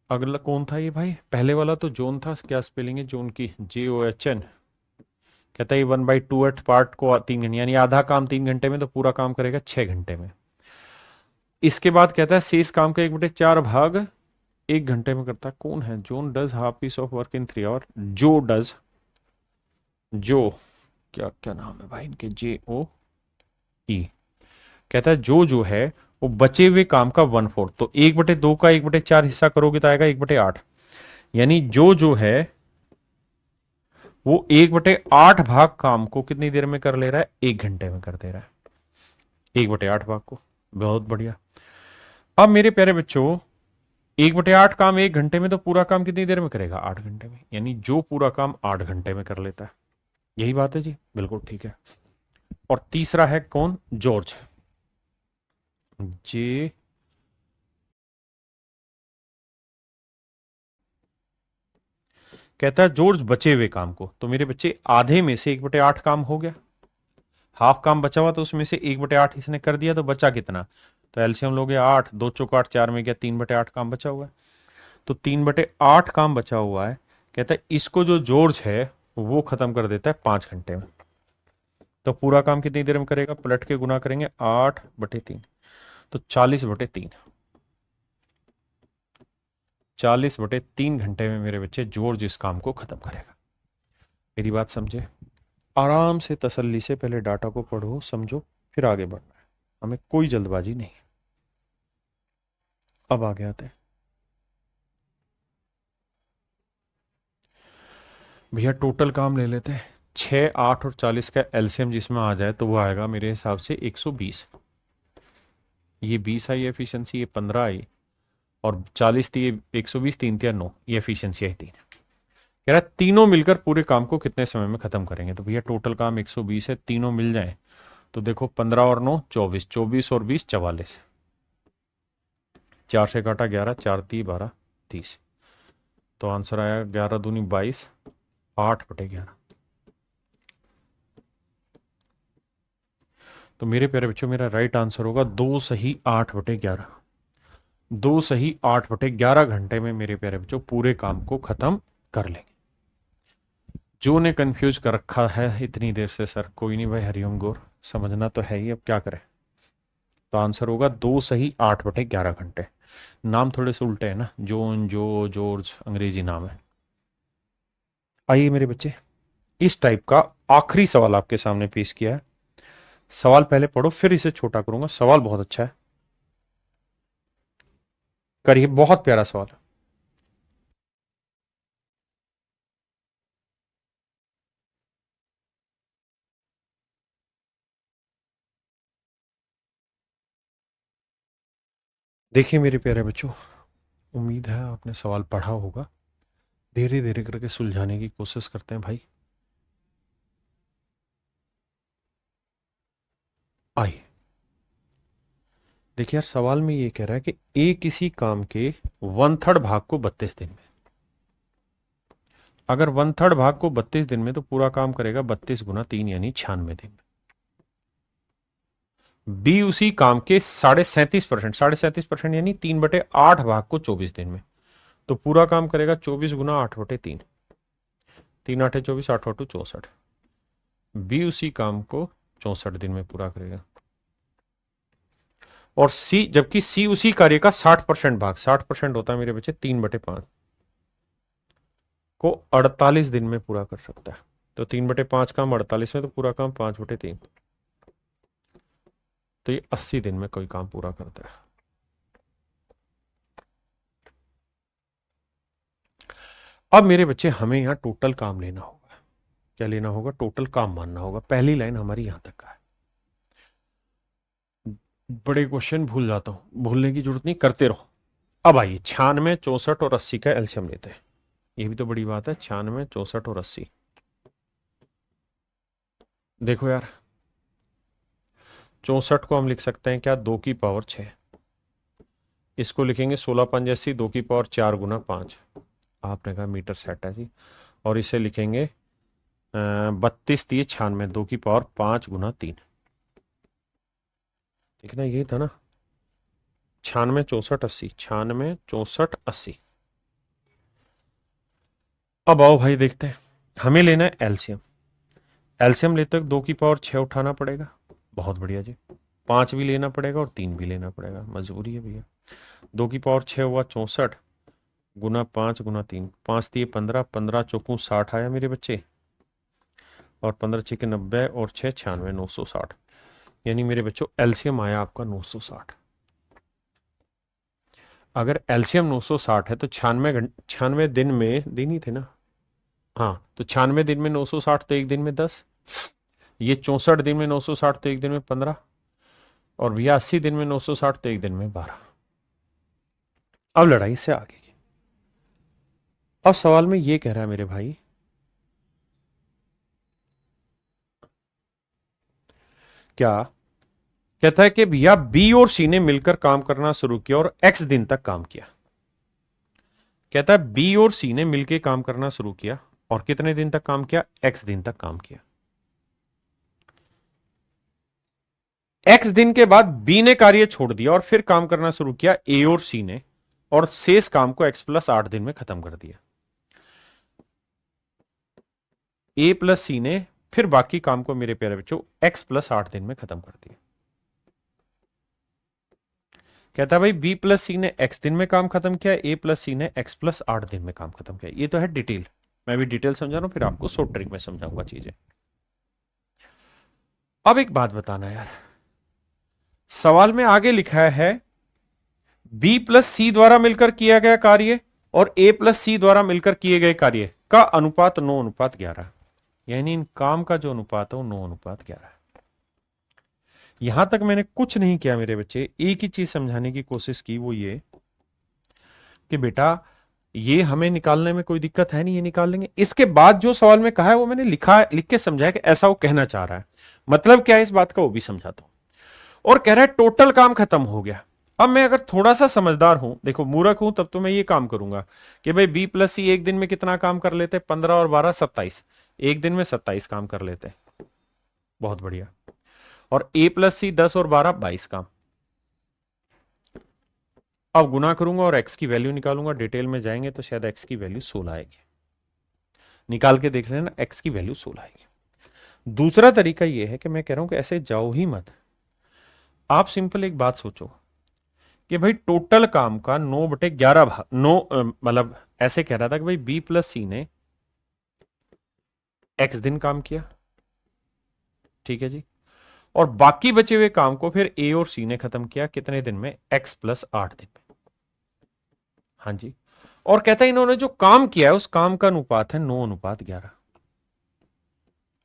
अगला कौन था ये भाई, पहले वाला तो जोन था, क्या स्पेलिंग है जोन की, JOHN। कहता है 1/2 पार्ट को 3 घंटे, यानी आधा काम 3 घंटे में, तो पूरा काम करेगा 6 घंटे में। इसके बाद कहता है शेष काम का 1/4 भाग 1 घंटे में करता है। कौन है, John does half piece of work in 3 hour, जो डज, जो, क्या क्या नाम है भाई इनके, JOE। कहता है जो है वो बचे हुए काम का 1/4, तो 1/2 का 1/4 हिस्सा करोगे तो आएगा 1/8, यानी जो है वो 1/8 भाग काम को कितनी देर में कर ले रहा है, 1 घंटे में कर दे रहा है 1/8 भाग को। बहुत बढ़िया। अब मेरे प्यारे बच्चों 1/8 काम 1 घंटे में, तो पूरा काम कितनी देर में करेगा, 8 घंटे में, यानी जो पूरा काम 8 घंटे में कर लेता है। यही बात है जी, बिल्कुल ठीक है। और तीसरा है कौन, जॉर्ज, जे, कहता है जॉर्ज बचे हुए काम को, तो मेरे बच्चे आधे में से 1/8 काम हो गया, हाफ काम बचा हुआ, तो उसमें से 1/8 इसने कर दिया, तो बचा कितना, तो एलसीएम लोगे 8, 2 चौक 8, 4 में गया, 3/8 काम बचा हुआ है। तो 3/8 काम बचा हुआ है, कहता है इसको जो जॉर्ज है वो खत्म कर देता है 5 घंटे में। तो पूरा काम कितनी देर में करेगा, पलट के गुना करेंगे 8/3, तो 40/3, 40/3 घंटे में मेरे बच्चे जॉर्ज इस काम को खत्म करेगा। मेरी बात समझे, आराम से तसल्ली से पहले डाटा को पढ़ो समझो, फिर आगे बढ़ना है, हमें कोई जल्दबाजी नहीं। अब आगे आते हैं भैया, टोटल काम ले लेते हैं। 6, 8 और 40 का एलसीएम जिसमें आ जाए तो वो आएगा मेरे हिसाब से 120। ये 20 आई एफिशिएंसी, ये 15 आई, और 40 थी, ये 120, 3 या 9, ये एफिशिएंसी आई 3। कह रहा है तीनों मिलकर पूरे काम को कितने समय में खत्म करेंगे। तो भैया टोटल काम 120 है, तीनों मिल जाए तो देखो 15 और 9 24, 24 और 20 44, 4 से काटा 11, 4 × 3 = 12, 30। तो आंसर आया 11 दूनी 22, 8/11। तो मेरे प्यारे बच्चों मेरा राइट आंसर होगा 2 सही 8/11। दो सही 8/11 घंटे में मेरे प्यारे बच्चों पूरे काम को खत्म कर लेंगे। जो ने कंफ्यूज कर रखा है इतनी देर से, सर कोई नहीं भाई, हरिओम गौर समझना तो है ही, अब क्या करें। तो आंसर होगा 2 सही 8/11 घंटे। नाम थोड़े से उल्टे हैं ना, जोन, जो, जॉर्ज, अंग्रेजी नाम है। आइए मेरे बच्चे, इस टाइप का आखिरी सवाल आपके सामने पेश किया है। सवाल पहले पढ़ो, फिर इसे छोटा करूंगा। सवाल बहुत अच्छा है, करिए, बहुत प्यारा सवाल है। देखिए मेरे प्यारे बच्चों, उम्मीद है आपने सवाल पढ़ा होगा। धीरे धीरे करके सुलझाने की कोशिश करते हैं भाई। आइए देखिए यार, सवाल में ये कह रहा है कि ए किसी काम के 1/3 भाग को 32 दिन में, अगर 1/3 भाग को 32 दिन में, तो पूरा काम करेगा 32 गुना 3 यानी 96 दिन में। बी उसी काम के 37.5%, 37.5% यानी 3/8 भाग को 24 दिन में, तो पूरा काम करेगा 24 गुना 8/3, 3 8 24, 8 64। बी उसी काम को 64 दिन में पूरा करेगा। और सी, जबकि सी उसी कार्य का 60% भाग, 60% होता है मेरे बच्चे 3/5, को 48 दिन में पूरा कर सकता है। तो 3/5 काम 48 में, तो पूरा काम 5/3, तो ये 80 दिन में कोई काम पूरा करता है। अब मेरे बच्चे, हमें यहां टोटल काम लेना होगा। क्या लेना होगा? टोटल काम मानना होगा। पहली लाइन हमारी यहां तक का है। बड़े क्वेश्चन भूल जाता हूं, भूलने की जरूरत नहीं, करते रहो। अब आइए 96, 64 और 80 का एलसीएम लेते हैं। ये भी तो बड़ी बात है, 96, 64 और 80। देखो यार, 64 को हम लिख सकते हैं क्या, 2 की पावर 6। इसको लिखेंगे 16 × 5 = 80, 2 की पावर 4 × 5। आपने कहा मीटर सेट है जी। और इसे लिखेंगे 32 × 96, 2 की पावर 5 × 3। ठीक ना, ये था ना, 96, 64, 80, 96, 64, 80। अब आओ भाई देखते हैं, हमें लेना है एलसीएम। एलसीएम लेते वक्त 2 की पावर 6 उठाना पड़ेगा, बहुत बढ़िया जी। 5 भी लेना पड़ेगा और 3 भी लेना पड़ेगा, मजबूरी है भैया। 2 की पावर 6 हुआ 64, गुना 5 × 3, 5 × 3 = 15, 15 × 4 = 60 आया मेरे बच्चे, और 15 × 6 = 90, और 6 × 96, 960। यानी मेरे बच्चों एलसीएम आया आपका 960। अगर एलसीएम 960 है तो 96 दिन में, दिन ही थे ना, हाँ, तो 96 दिन में 960, तो एक दिन में 10। ये 64 दिन में 960, तो एक दिन में 15। और भैया 80 दिन में 960, तो एक दिन में 12। अब लड़ाई से आगे की। अब सवाल में ये कह रहा है मेरे भाई, क्या कहता है कि भैया बी और सी ने मिलकर काम करना शुरू किया और एक्स दिन तक काम किया। कहता है बी और सी ने मिलकर काम करना शुरू किया और कितने दिन तक काम किया? एक्स दिन तक काम किया। एक्स दिन के बाद बी ने कार्य छोड़ दिया और फिर काम करना शुरू किया ए और सी ने, और शेष काम को x+8 दिन में खत्म कर दिया। ए प्लस सी ने फिर बाकी काम को मेरे प्यारे बच्चों x+8 दिन में खत्म कर दिया। कहता भाई बी प्लस सी ने x दिन में काम खत्म किया, ए प्लस सी ने x+8 दिन में काम खत्म किया। ये तो है डिटेल, मैं भी डिटेल समझा रहा हूं, फिर आपको शॉर्ट ट्रिक में समझाऊंगा चीजें। अब एक बात बताना यार, सवाल में आगे लिखा है बी प्लस सी द्वारा मिलकर किया गया कार्य और ए प्लस सी द्वारा मिलकर किए गए कार्य का अनुपात 9:11, यानी इन काम का जो अनुपात है वो 9:11 है। यहां तक मैंने कुछ नहीं किया मेरे बच्चे, एक ही चीज समझाने की कोशिश की, वो ये कि बेटा ये हमें निकालने में कोई दिक्कत है नहीं, ये निकाल लेंगे। इसके बाद जो सवाल में कहा है वो मैंने लिख के समझाया कि ऐसा वो कहना चाह रहा है, मतलब क्या है इस बात का वो भी समझाता हूं। और कह रहा है टोटल काम खत्म हो गया। अब मैं अगर थोड़ा सा समझदार हूं, देखो मूर्ख हूं, तब तो मैं ये काम करूंगा कि भाई बी प्लस सी एक दिन में कितना काम कर लेते? 15 और 12 27, एक दिन में 27 काम कर लेते, बहुत बढ़िया। और ए प्लस सी 10 और 12 22 काम। अब गुना करूंगा और x की वैल्यू निकालूंगा, डिटेल में जाएंगे तो शायद x की वैल्यू 16 आएगी। निकाल के देख लेना, x की वैल्यू 16 आएगी। दूसरा तरीका यह है कि मैं कह रहा हूं कि ऐसे जाओ ही मत, आप सिंपल एक बात सोचो कि भाई टोटल काम का 9/11 भाग 9, मतलब ऐसे कह रहा था कि भाई b प्लस सी ने x दिन काम किया, ठीक है जी, और बाकी बचे हुए काम को फिर a और c ने खत्म किया कितने दिन में, x प्लस 8 दिन में। हाँ जी, और कहता है इन्होंने जो काम किया है उस काम का अनुपात है 9:11।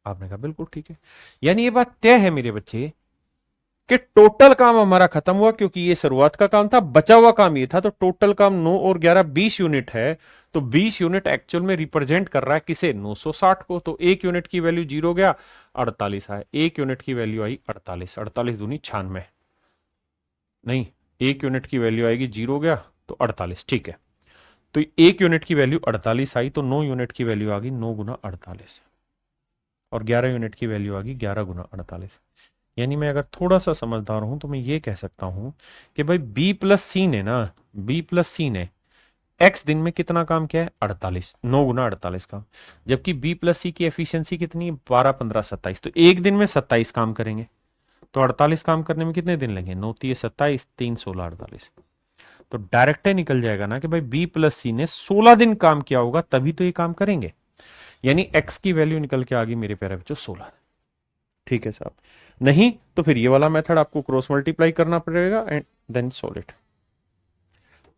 आपने कहा बिल्कुल ठीक है, यानी ये बात तय है मेरे बच्चे कि टोटल काम हमारा खत्म हुआ, क्योंकि ये शुरुआत का काम था, बचा हुआ काम ये था, तो टोटल काम 9 और 11 20 यूनिट है। तो 20 यूनिट एक्चुअल में रिप्रेजेंट कर रहा है किसे, 960 को। तो एक यूनिट की वैल्यू 0 गया, 48 आया। एक यूनिट की वैल्यू आई 48, 48 दूनी 96, नहीं, एक यूनिट की वैल्यू आएगी 0 गया तो 48, ठीक है। तो एक यूनिट की वैल्यू 48 आई, तो 9 यूनिट की वैल्यू आ गई 9 गुना 48, और 11 यूनिट की वैल्यू आ गई 11 गुना 48। यानी मैं अगर थोड़ा सा समझदार हूं तो मैं ये कह सकता हूं कि भाई बी प्लस सी ने ना, बी प्लस सी ने एक्स दिन में कितना काम किया है, 48, 9 गुना 48 काम। जबकि बी प्लस सी की एफिशिएंसी कितनी है, 12, 15, 27, तो एक दिन में 27 काम करेंगे। तो 48 काम करने में कितने दिन लगे, 9 3 27, 3 16 48। तो डायरेक्ट निकल जाएगा ना कि भाई बी प्लस सी ने 16 दिन काम किया होगा तभी तो ये काम करेंगे। यानी एक्स की वैल्यू निकल के आ गई मेरे प्यारे बच्चों 16। ठीक है साहब, नहीं तो फिर ये वाला मेथड आपको क्रॉस मल्टीप्लाई करना पड़ेगा एंड देन सॉल्व इट।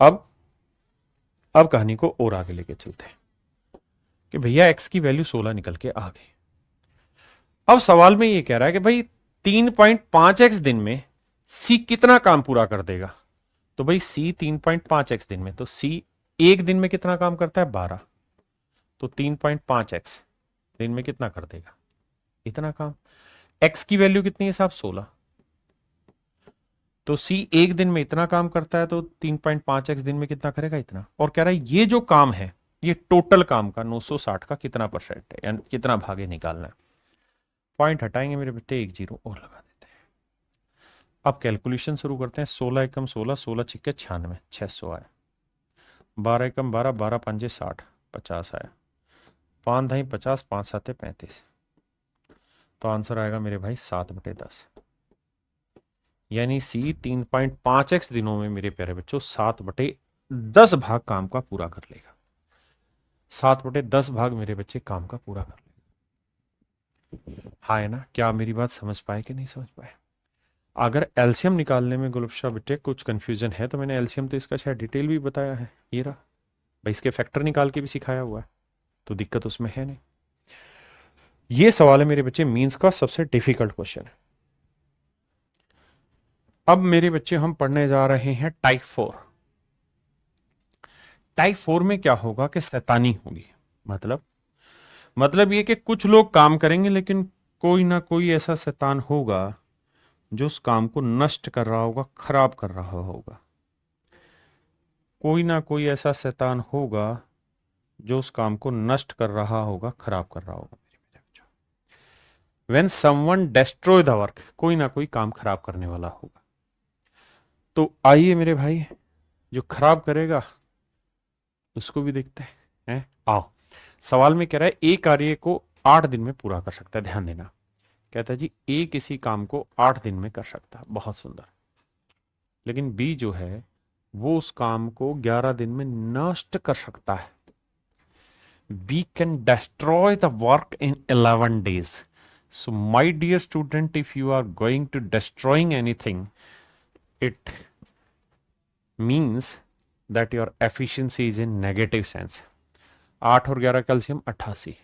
अब कहानी को और आगे लेके चलते हैं कि भैया एक्स की वैल्यू 16 निकल के आ गई। अब सवाल में ये कह रहा है कि भाई 3.5x दिन में सी कितना काम पूरा कर देगा। तो भाई सी 3.5x दिन में, तो सी एक दिन में कितना काम करता है, 12, तो 3.5x दिन में कितना कर देगा, इतना काम। एक्स की वैल्यू कितनी है साहब, 16, तो सी एक दिन में इतना काम करता है, तो 3.5x दिन में कितना करेगा, इतना। और कह रहा है ये जो काम है ये टोटल काम का 960 का कितना परसेंट है, यानी कितना भागे निकालना है। पॉइंट हटाएंगे मेरे बेटे, एक जीरो और लगा देते हैं। अब कैलकुलेशन शुरू करते हैं। 16 एकम 16, 16 छिक्के 96, 600 आया। 12 एकम 12, 12 पंजे 60, 50 आया। 5 ढाई 50, 5 साते 35, तो आंसर आएगा मेरे भाई 7/10। यानी सी 3.5x दिनों में मेरे प्यारे बच्चों 7/10 भाग काम का पूरा कर लेगा। 7/10 भाग मेरे बच्चे काम का पूरा कर लेगा। हाँ है ना, क्या मेरी बात समझ पाए कि नहीं समझ पाए। अगर एलसीएम निकालने में गुलफ्शा बेटे कुछ कंफ्यूजन है तो मैंने एलसीएम तो इसका शायद डिटेल भी बताया है, ये रहा भाई, इसके फैक्टर निकाल के भी सिखाया हुआ है, तो दिक्कत उसमें है नहीं। ये सवाल है मेरे बच्चे मींस का सबसे डिफिकल्ट क्वेश्चन है। अब मेरे बच्चे हम पढ़ने जा रहे हैं टाइप 4। टाइप 4 में क्या होगा कि शैतानी होगी। मतलब ये कि कुछ लोग काम करेंगे लेकिन कोई ना कोई ऐसा शैतान होगा जो उस काम को नष्ट कर रहा होगा, खराब कर रहा होगा। कोई ना कोई ऐसा शैतान होगा जो उस काम को नष्ट कर रहा होगा, खराब कर रहा होगा। When someone destroy the work, कोई ना कोई काम खराब करने वाला होगा। तो आइए मेरे भाई, जो खराब करेगा उसको भी देखते हैं। आओ, सवाल में कह रहा है ए कार्य को 8 दिन में पूरा कर सकता है। ध्यान देना, कहता है जी ए किसी काम को 8 दिन में कर सकता है, बहुत सुंदर। लेकिन बी जो है वो उस काम को 11 दिन में नष्ट कर सकता है। B can destroy the work in 11 days. So my dear student, if you are going to destroying anything, it means that your efficiency is in negative sense. 8 और 11 कैल्शियम 88,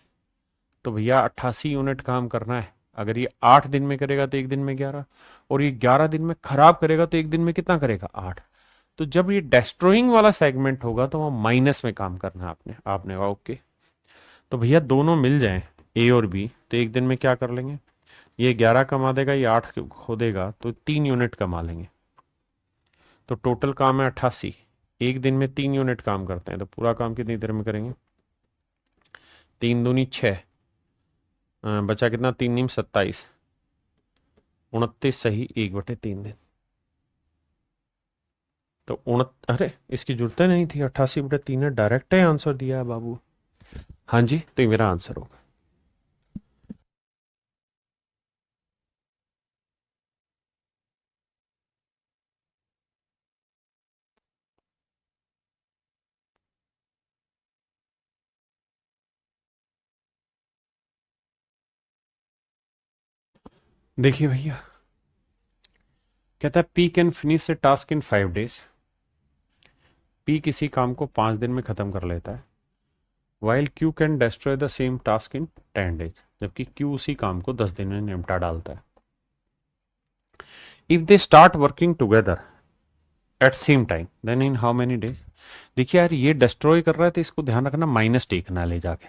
तो भैया 88 यूनिट काम करना है। अगर ये 8 दिन में करेगा तो एक दिन में 11, और ये 11 दिन में खराब करेगा तो एक दिन में कितना करेगा, 8। तो जब ये डेस्ट्रॉइंग वाला सेगमेंट होगा तो वहां माइनस में काम करना है आपने आपने ओके। तो भैया दोनों मिल जाएं ए और बी तो एक दिन में क्या कर लेंगे, ये 11 कमा देगा, ये 8 खो देगा, तो 3 यूनिट कमा लेंगे। तो टोटल काम है 88, एक दिन में 3 यूनिट काम करते हैं, तो पूरा काम कितनी देर में करेंगे, 3 दूनी 6, बचा कितना, 3 नीम 27, 29 सही 1/3 दिन। तो अरे इसकी जरूरत नहीं थी, 88/3 ने डायरेक्ट ही आंसर दिया है बाबू। हाँ जी, तो ये मेरा आंसर होगा। देखिए भैया, कहता है P can finish A task in 5 days। P किसी काम को 5 दिन में खत्म कर लेता है, while Q can destroy the same task in 10 days, जबकि क्यू उसी काम को 10 दिन में निपटा डालता है। If they start working together at same time then in how many days. देखिए यार, ये डिस्ट्रॉय कर रहा है तो इसको ध्यान रखना, माइनस टेकना ले जाके।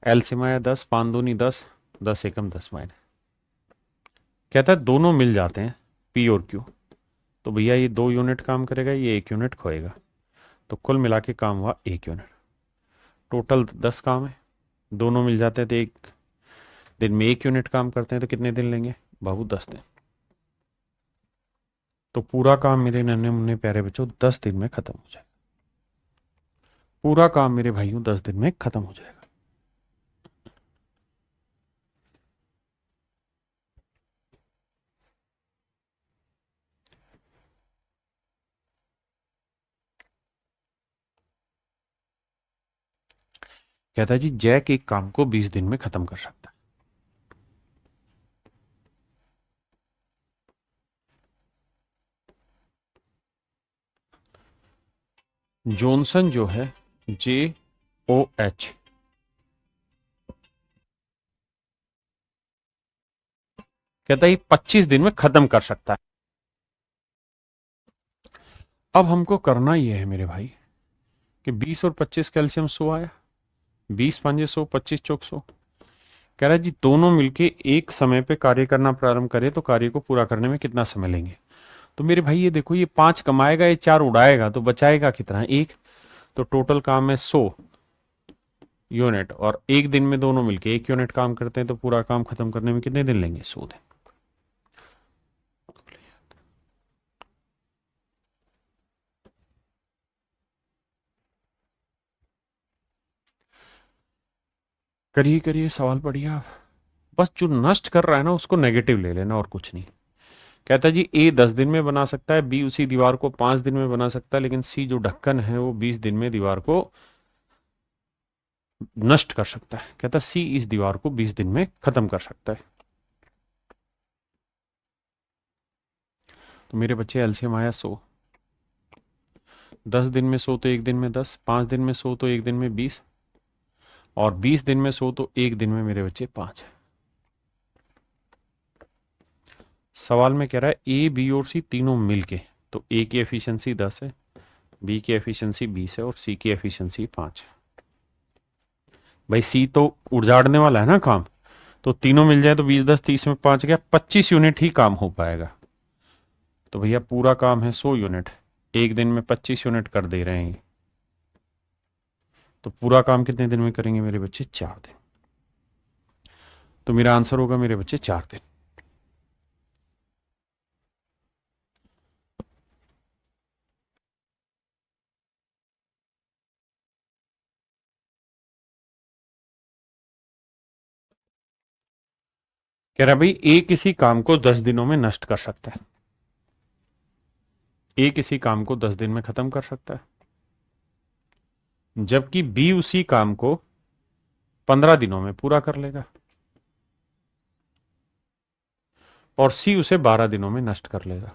एल से माया 10, 5 दूनी 10, 10 एकम 10 माइनस। कहता है दोनों मिल जाते हैं पी और क्यू, तो भैया ये 2 यूनिट काम करेगा, ये 1 यूनिट खोएगा, तो कुल मिला के काम हुआ 1 यूनिट। टोटल 10 काम है, दोनों मिल जाते हैं तो एक दिन में 1 यूनिट काम करते हैं, तो कितने दिन लेंगे बाबू? 10 दिन। तो पूरा काम मेरे नन्हे मुन्ने प्यारे बच्चों 10 दिन में खत्म हो जाएगा। पूरा काम मेरे भाइयों 10 दिन में खत्म हो जाएगा। कहता है जी जैक एक काम को 20 दिन में खत्म कर सकता है। जॉनसन जो है JOH, कहता है 25 दिन में खत्म कर सकता है। अब हमको करना ये है मेरे भाई कि 20 और 25 कैल्शियम 100 आया, 20 5 100, 25 चौक 100। कह रहा है जी दोनों मिलके एक समय पे कार्य करना प्रारंभ करें तो कार्य को पूरा करने में कितना समय लेंगे। तो मेरे भाई ये देखो, ये 5 कमाएगा, ये 4 उड़ाएगा, तो बचाएगा कितना? एक। तो टोटल काम है 100 यूनिट, और एक दिन में दोनों मिलके 1 यूनिट काम करते हैं, तो पूरा काम खत्म करने में कितने दिन लेंगे? 100 दिन। करिए करिए, सवाल पढ़िए आप। बस जो नष्ट कर रहा है ना उसको नेगेटिव ले लेना, और कुछ नहीं। कहता है जी ए 10 दिन में बना सकता है, बी उसी दीवार को 5 दिन में बना सकता है, लेकिन सी जो ढक्कन है वो 20 दिन में दीवार को नष्ट कर सकता है। कहता है सी इस दीवार को 20 दिन में खत्म कर सकता है। तो मेरे बच्चे एलसीएम आया 100। 10 दिन में 100 तो एक दिन में 10, 5 दिन में 100 तो एक दिन में 20, और 20 दिन में 100 तो एक दिन में मेरे बच्चे 5 है। सवाल में कह रहा है ए बी और सी तीनों मिलके, तो ए की एफिशिएंसी 10 है, बी की एफिशिएंसी 20 है, और सी की एफिशिएंसी 5 है। भाई सी तो उजाड़ने वाला है ना काम, तो तीनों मिल जाए तो 20 10 30 में 5 गया, 25 यूनिट ही काम हो पाएगा। तो भैया पूरा काम है 100 यूनिट, एक दिन में 25 यूनिट कर दे रहे हैं, तो पूरा काम कितने दिन में करेंगे मेरे बच्चे? 4 दिन। तो मेरा आंसर होगा मेरे बच्चे 4 दिन। कह रहा भाई ए किसी काम को 10 दिनों में नष्ट कर सकता है, ए किसी काम को 10 दिन में खत्म कर सकता है, जबकि बी उसी काम को 15 दिनों में पूरा कर लेगा, और सी उसे 12 दिनों में नष्ट कर लेगा।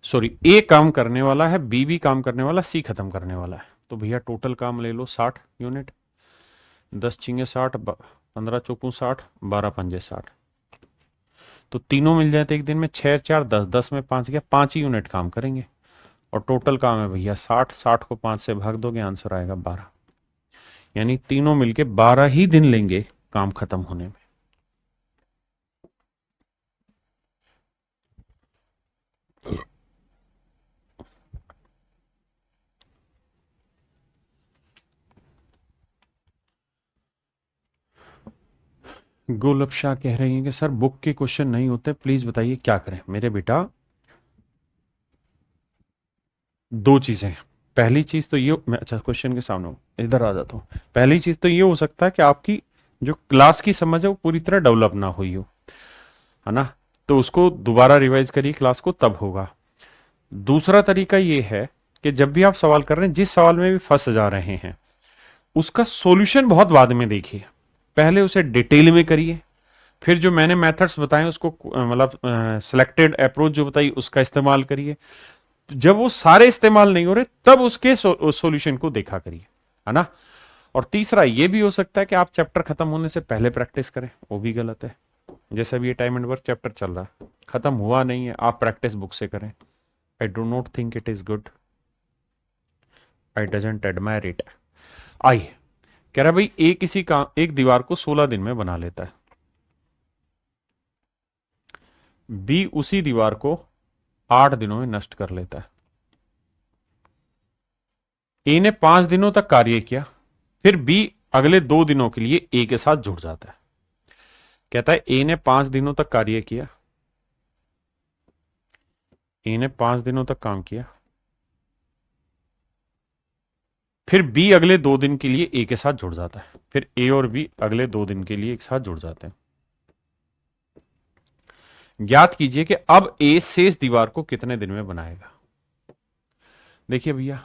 सॉरी, ए काम करने वाला है, बी भी काम करने वाला, सी खत्म करने वाला है। तो भैया टोटल काम ले लो 60 यूनिट, 10 × 6 = 60, 15 × 4 = 60, 12 × 5 = 60। तो तीनों मिल जाए तो एक दिन में 6 4 10, 10 में 5 गया, 5 ही यूनिट काम करेंगे, और टोटल काम है भैया 60, 60 को 5 से भाग दोगे आंसर आएगा 12। यानी तीनों मिलके 12 ही दिन लेंगे काम खत्म होने में। गोलब शाह कह रही हैं कि सर बुक के क्वेश्चन नहीं होते, प्लीज बताइए क्या करें। मेरे बेटा, दो चीजें हैं। पहली चीज तो ये, मैं अच्छा क्वेश्चन के सामने हूं, इधर आ जाता हूं। पहली चीज तो ये हो सकता है कि आपकी जो क्लास की समझ है वो पूरी तरह डेवलप ना हुई हो, है ना, तो उसको दोबारा रिवाइज करिए क्लास को, तब होगा। दूसरा तरीका ये है कि जब भी आप सवाल कर रहे हैं, जिस सवाल में भी फंस जा रहे हैं, उसका सॉल्यूशन बहुत बाद में देखिए, पहले उसे डिटेल में करिए। फिर जो मैंने मेथड्स बताए उसको मतलब सिलेक्टेड अप्रोच जो बताई उसका इस्तेमाल करिए। जब वो सारे इस्तेमाल नहीं हो रहे तब उसके सॉल्यूशन को देखा करिए, है ना। और तीसरा ये भी हो सकता है कि आप चैप्टर खत्म होने से पहले प्रैक्टिस करें, वो भी गलत है। जैसे अभी ये टाइम एंड वर्क चैप्टर चल रहा है, खत्म हुआ नहीं है, आप प्रैक्टिस बुक से करें। I do not think it is good, I doesn't admire it. I कह रहा भाई एक किसी का एक दीवार को 16 दिन में बना लेता है, बी उसी दीवार को 8 दिनों में नष्ट कर लेता है। ए ने 5 दिनों तक कार्य किया, फिर बी अगले 2 दिनों के लिए ए के साथ जुड़ जाता है। कहता है ए ने 5 दिनों तक कार्य किया, ए ने 5 दिनों तक काम किया, फिर बी अगले 2 दिन के लिए ए के साथ जुड़ जाता है, फिर ए और बी अगले 2 दिन के लिए एक साथ जुड़ जाते हैं। ज्ञात कीजिए कि अब ए शेष दीवार को कितने दिन में बनाएगा। देखिए भैया,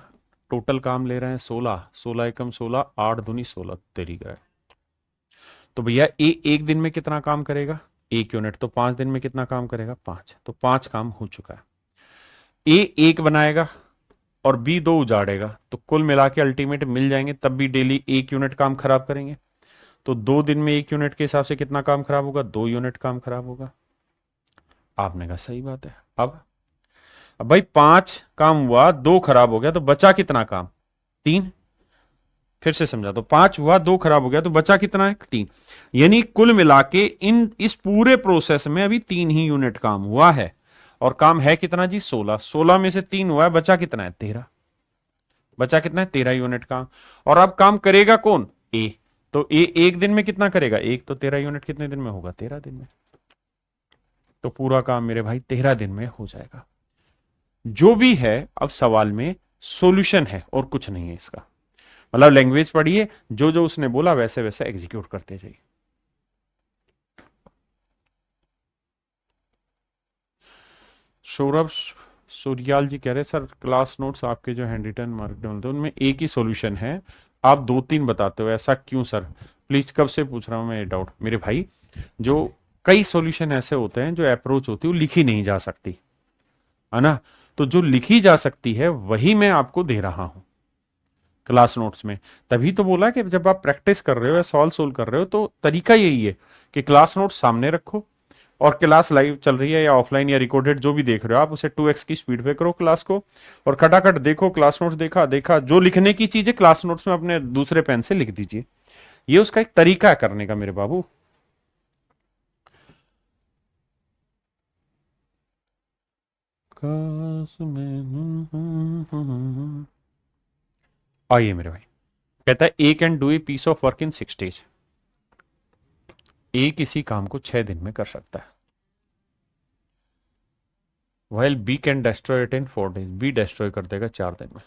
टोटल काम ले रहे हैं 16, 16 एकम 16, 8 दूनी 16, तेरी गए। तो भैया ए एक दिन में कितना काम करेगा, 1 यूनिट, तो 5 दिन में कितना काम करेगा, 5, तो 5 काम हो चुका है। ए एक बनाएगा और बी 2 उजाड़ेगा, तो कुल मिला के अल्टीमेट मिल जाएंगे, तब भी डेली 1 यूनिट काम खराब करेंगे। तो 2 दिन में 1 यूनिट के हिसाब से कितना काम खराब होगा, 2 यूनिट काम खराब होगा। आपने कहा सही बात है। अब भाई 5 काम हुआ, 2 खराब हो गया, तो बचा कितना काम, 3। फिर से समझा, तो 5 हुआ, 2 खराब हो गया, तो बचा कितना है, 3। यानी कुल मिला के इस पूरे प्रोसेस में अभी 3 ही यूनिट काम हुआ है, और काम है कितना जी, 16। 16 में से 3 हुआ है, बचा कितना है, 13। बचा कितना है, 13 यूनिट काम। और अब काम करेगा कौन, ए। तो ए एक दिन में कितना करेगा, एक, तो 13 यूनिट कितने दिन में होगा, 13 दिन में। तो पूरा काम मेरे भाई 13 दिन में हो जाएगा। जो भी है अब सवाल में सॉल्यूशन है और कुछ नहीं है इसका, मतलब लैंग्वेज पढ़िए, जो जो उसने बोला वैसे वैसे एग्जीक्यूट करते जाइए। सौरभ सूर्याल जी कह रहे सर क्लास नोट्स आपके जो हैंड रिटन मार्क उनमें एक ही सॉल्यूशन है, आप 2-3 बताते हो, ऐसा क्यों सर, प्लीज। कब से पूछ रहा हूं मैं ये डाउट मेरे भाई। जो कई सॉल्यूशन ऐसे होते हैं, जो अप्रोच होती है वो लिखी नहीं जा सकती, है ना। तो जो लिखी जा सकती है वही मैं आपको दे रहा हूं क्लास नोट्स में। तभी तो बोला कि जब आप प्रैक्टिस कर रहे हो या सॉल्व सोल्व कर रहे हो, तो तरीका यही है कि क्लास नोट्स सामने रखो, और क्लास लाइव चल रही है या ऑफलाइन या रिकॉर्डेड जो भी देख रहे हो आप, उसे 2x की स्पीड पे करो क्लास को, और खटाखट देखो, क्लास नोट्स देखा देखा, जो लिखने की चीजें क्लास नोट्स में अपने दूसरे पेन से लिख दीजिए। ये उसका एक तरीका है करने का मेरे बाबू। आइए मेरे भाई, कहता है A can do a piece of work in 6 days. A किसी काम को 6 दिन में कर सकता है, while B can destroy it in 4 days। B destroy कर देगा 4 दिन में।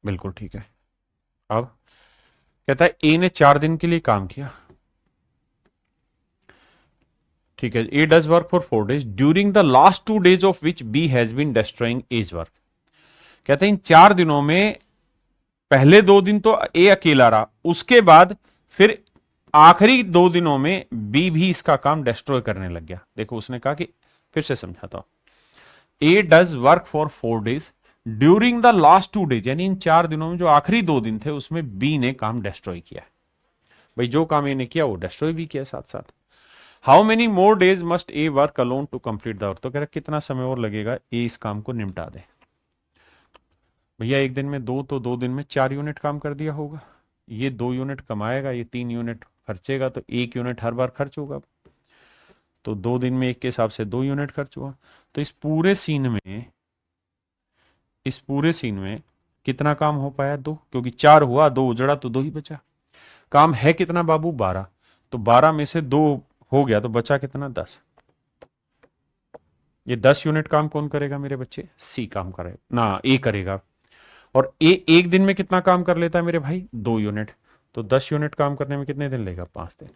बिल्कुल ठीक है। अब कहता है ए ने 4 दिन के लिए काम किया, ठीक है। A does work for 4 days during the last 2 days of which B has been destroying as work. कहते हैं इन 4 दिनों में पहले 2 दिन तो ए अकेला रहा, उसके बाद फिर आखिरी 2 दिनों में बी भी इसका काम डिस्ट्रॉय करने लग गया। देखो उसने कहा कि, फिर से समझाता हूं, A does work for 4 days during the last 2 days, यानी इन 4 दिनों में जो आखिरी 2 दिन थे उसमें बी ने काम डिस्ट्रॉय किया। भाई जो काम ए ने किया वो डिस्ट्रॉय भी किया साथ साथ। How many more days must A work alone to complete the work. तो कह रहा कितना समय और लगेगा ए इस काम को निपटा दे। भैया एक दिन में 2, तो 2 दिन में 4 यूनिट काम कर दिया होगा। ये 2 यूनिट कमाएगा, ये 3 यूनिट खर्चेगा, तो 1 यूनिट हर बार खर्च होगा। तो 2 दिन में एक के हिसाब से 2 यूनिट खर्च हुआ। तो इस पूरे सीन में कितना काम हो पाया? 2, क्योंकि 4 हुआ, 2 उजड़ा तो 2 ही बचा। काम है कितना बाबू? 12। तो 12 में से 2 हो गया तो बचा कितना? 10। ये 10 यूनिट काम कौन करेगा मेरे बच्चे? सी काम करेगा ना, ए करेगा। और ए एक दिन में कितना काम कर लेता है मेरे भाई? 2 यूनिट। तो 10 यूनिट काम करने में कितने दिन लेगा? 5 दिन।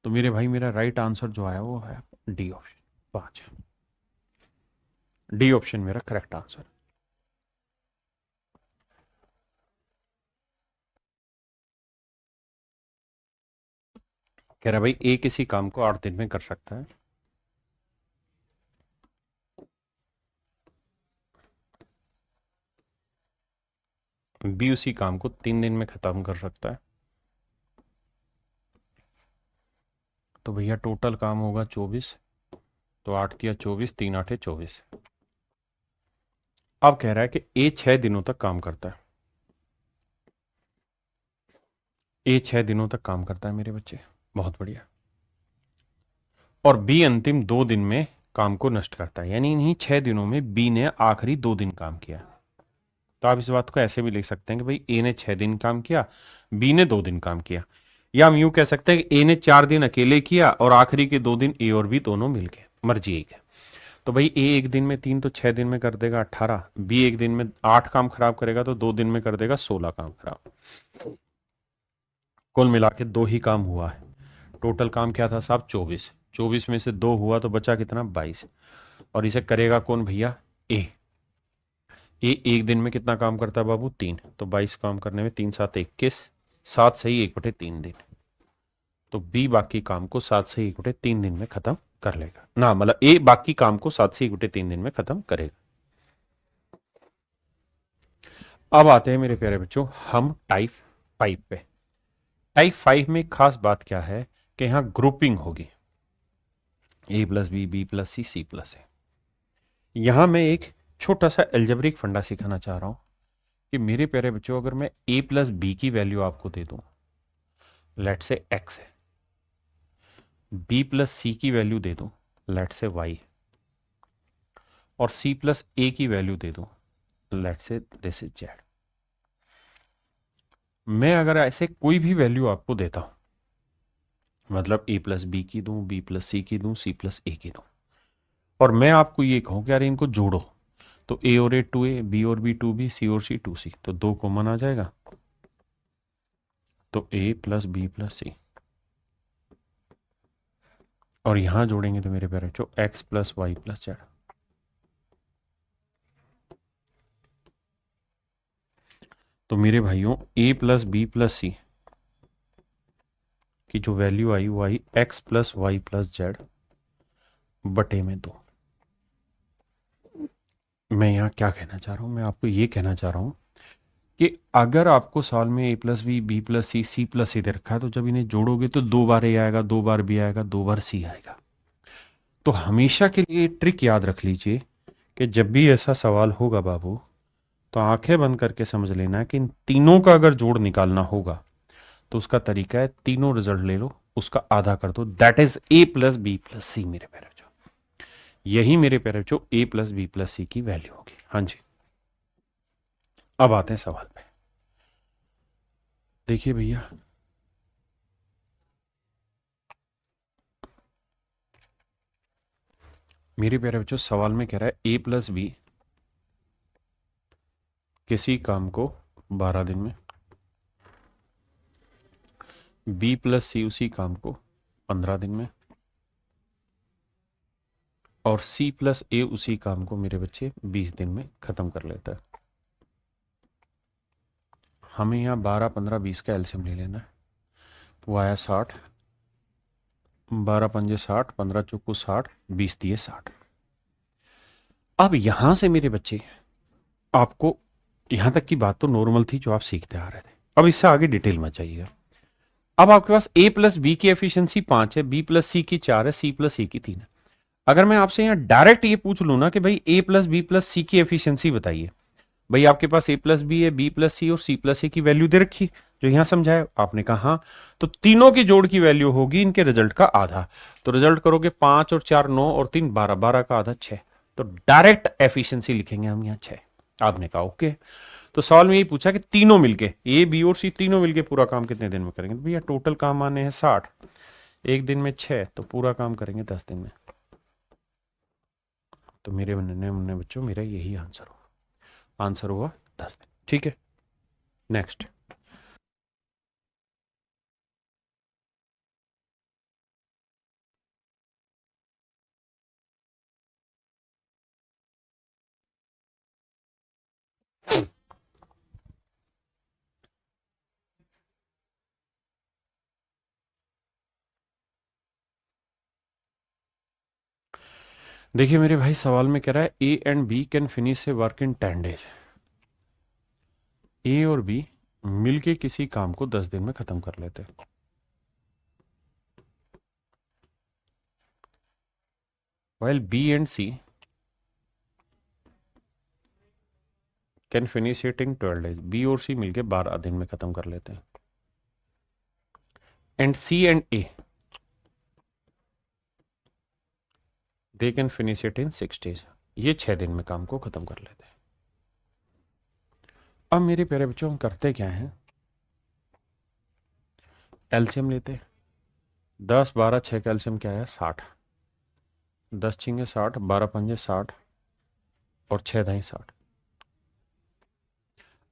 तो मेरे भाई मेरा राइट आंसर जो आया वो है डी ऑप्शन, 5। डी ऑप्शन मेरा करेक्ट आंसर। कह रहा भाई ए किसी काम को 8 दिन में कर सकता है, बी उसी काम को 3 दिन में खत्म कर सकता है। तो भैया टोटल काम होगा 24। तो 8 तिया 24, 3 8 24। अब कह रहा है कि ए 6 दिनों तक काम करता है। ए 6 दिनों तक काम करता है मेरे बच्चे, बहुत बढ़िया। और बी अंतिम 2 दिन में काम को नष्ट करता है, यानी इन्हीं 6 दिनों में बी ने आखिरी 2 दिन काम किया। तो आप इस बात को ऐसे भी लिख सकते हैं कि भाई ए ने 6 दिन काम किया, बी ने 2 दिन काम किया। या हम यूं कह सकते हैं कि ए ने 4 दिन अकेले किया और आखिरी के 2 दिन ए और बी दोनों मिलके, मर्जी एक है। तो भाई ए एक दिन में 3 तो 6 दिन में कर देगा 18, बी एक दिन में 8 काम खराब करेगा तो 2 दिन में कर देगा 16 काम खराब। कुल मिला के 2 ही काम हुआ है। टोटल काम क्या था साहब? 24। 24 में से 2 हुआ तो बचा कितना? 22। और इसे करेगा कौन भैया? ए। ए एक दिन में कितना काम करता है बाबू? 3। तो 22 काम करने में 3 7 21, 7 सही 1/3 दिन। तो बी बाकी काम को 7 से 1/3 दिन में खत्म कर लेगा ना, मतलब ए बाकी काम को 7 से 1/3 दिन में खत्म करेगा। अब आते हैं मेरे प्यारे बच्चों हम टाइप 5 पे। टाइप 5 में खास बात क्या है कि यहां ग्रुपिंग होगी, ए plus B, B plus C, C plus ए। यहां मैं एक छोटा सा एल्जेब्रिक फंडा सिखाना चाह रहा हूं कि मेरे प्यारे बच्चों अगर मैं ए प्लस बी की वैल्यू आपको दे दूं, लेट से एक्स है, बी प्लस सी की वैल्यू दे दूं, लेट से वाई, और सी प्लस ए की वैल्यू दे दूं, लेट से दिस इज जेड। मैं अगर ऐसे कोई भी वैल्यू आपको देता हूं, मतलब ए प्लस बी की दूं, बी प्लस सी की दूं, सी प्लस ए की दूं, और मैं आपको ये कहूं कि यार इनको जोड़ो, तो ए और ए 2a, बी और बी 2b, सी और सी 2c, तो 2 कॉमन आ जाएगा, तो a plus B plus C. और यहां जोड़ेंगे तो मेरे प्यारे बच्चों x plus Y plus Z. तो मेरे भाइयों a plus B plus C की जो वैल्यू आई वो आई x plus Y plus Z बटे में 2। मैं यहां क्या कहना चाह रहा हूं? मैं आपको ये कहना चाह रहा हूं कि अगर आपको सवाल में a plus B plus C, C plus A दे रखा है, तो जब इन्हें जोड़ोगे तो 2 बार ए आएगा, 2 बार बी आएगा, 2 बार सी आएगा। तो हमेशा के लिए ट्रिक याद रख लीजिए कि जब भी ऐसा सवाल होगा बाबू, तो आंखें बंद करके समझ लेना है कि इन तीनों का अगर जोड़ निकालना होगा तो उसका तरीका है तीनों रिजल्ट ले लो, उसका आधा कर दो, that is A plus B plus C. मेरे प्यारे बच्चों, यही मेरे प्यारे बच्चों A plus B plus C की वैल्यू होगी। हाँ जी, अब आते हैं सवाल पे। देखिए भैया, मेरे प्यारे बच्चों सवाल में कह रहा है ए प्लस बी किसी काम को 12 दिन में, बी प्लस सी उसी काम को 15 दिन में, और सी प्लस ए उसी काम को मेरे बच्चे 20 दिन में खत्म कर लेता है। हमें यहाँ 12 15 20 का एलसीएम ले लेना है। वो आया 60, 12 पंजे 60, 15 चौको 60, 20 दिए 60। अब यहां से मेरे बच्चे आपको, यहां तक की बात तो नॉर्मल थी जो आप सीखते आ रहे थे, अब इससे आगे डिटेल में जाइएगा। अब आपके पास ए प्लस बी की एफिशिएंसी 5 है, बी प्लस सी की 4 है, सी प्लस ए की 3 है। अगर मैं आपसे यहां डायरेक्ट ये पूछ लू ना कि भाई ए प्लस बी प्लस सी की एफिशिएंसी बताइए, भाई आपके पास ए प्लस बी है, बी प्लस सी और सी प्लस ए की वैल्यू दे रखी जो यहां समझाया, आपने कहा हाँ, तो तीनों की जोड़ की वैल्यू होगी इनके रिजल्ट का आधा। तो रिजल्ट करोगे 5 और 4 9 और 3 12, 12 का आधा 6, तो डायरेक्ट एफिशिएंसी लिखेंगे हम यहाँ 6। आपने कहा ओके। तो सवाल में यही पूछा कि तीनों मिलके ए बी और सी तीनों मिलके पूरा काम कितने दिन में करेंगे? तो भैया टोटल काम आने हैं 60, एक दिन में 6, तो पूरा काम करेंगे 10 दिन में। तो मेरे बनने मुन्ने बच्चों मेरा यही आंसर हुआ 10 दिन। ठीक है, नेक्स्ट। देखिए मेरे भाई, सवाल में कह रहा है A and B can finish a work in 10 days. A और बी मिलके किसी काम को 10 दिन में खत्म कर लेते हैं। while B and C can finish it in 12 days. B और सी मिलके 12 दिन में खत्म कर लेते हैं। And C and A they can finish it in 6 days. ये 6 दिन में काम को खत्म कर लेते हैं। अब मेरे प्यारे बच्चों, हम करते क्या हैं, एलसीएम लेते हैं। 10 12 6 का एलसीएम क्या है? 60। 10 छिंगे 60, 12 पंजे 60 और 6 दाई 60।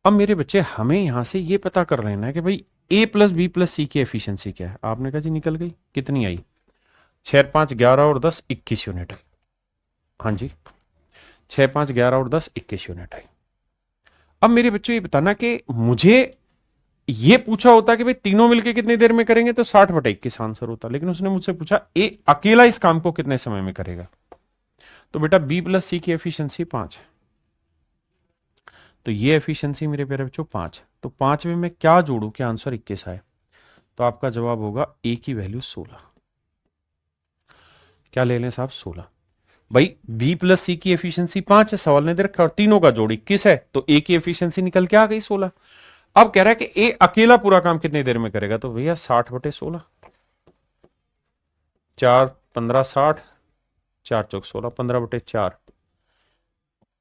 अब मेरे बच्चे, हमें यहां से ये पता कर लेना है कि भाई ए प्लस बी प्लस सी की एफिशिएंसी क्या है। आपने कहा जी निकल गई, कितनी आई? 6 5 11 और 10 21 यूनिट है। हाँ जी, 6 5 11 और 10 21 यूनिट है। अब मेरे बच्चों ये बताना कि मुझे ये पूछा होता कि भाई तीनों मिलके कितनी देर में करेंगे, तो 60/21 आंसर होता। लेकिन उसने मुझसे पूछा ए अकेला इस काम को कितने समय में करेगा। तो बेटा बी प्लस सी की एफिशिएंसी 5 है, तो ये एफिशिएंसी मेरे प्यारे बच्चों 5। तो 5 में मैं क्या जोड़ू कि आंसर 21 आए? तो आपका जवाब होगा ए की वैल्यू 16। क्या ले लें साहब? 16। भाई बी प्लस सी की एफिशिएंसी 5 है, सवाल ने दे रखा, और तीनों का जोड़ 21 है, तो ए की एफिशिएंसी निकल के आ गई 16। अब कह रहा है कि ए अकेला पूरा काम कितनी देर में करेगा, तो भैया 60/16, 4 15 60, 4 चौक 16, 15/4।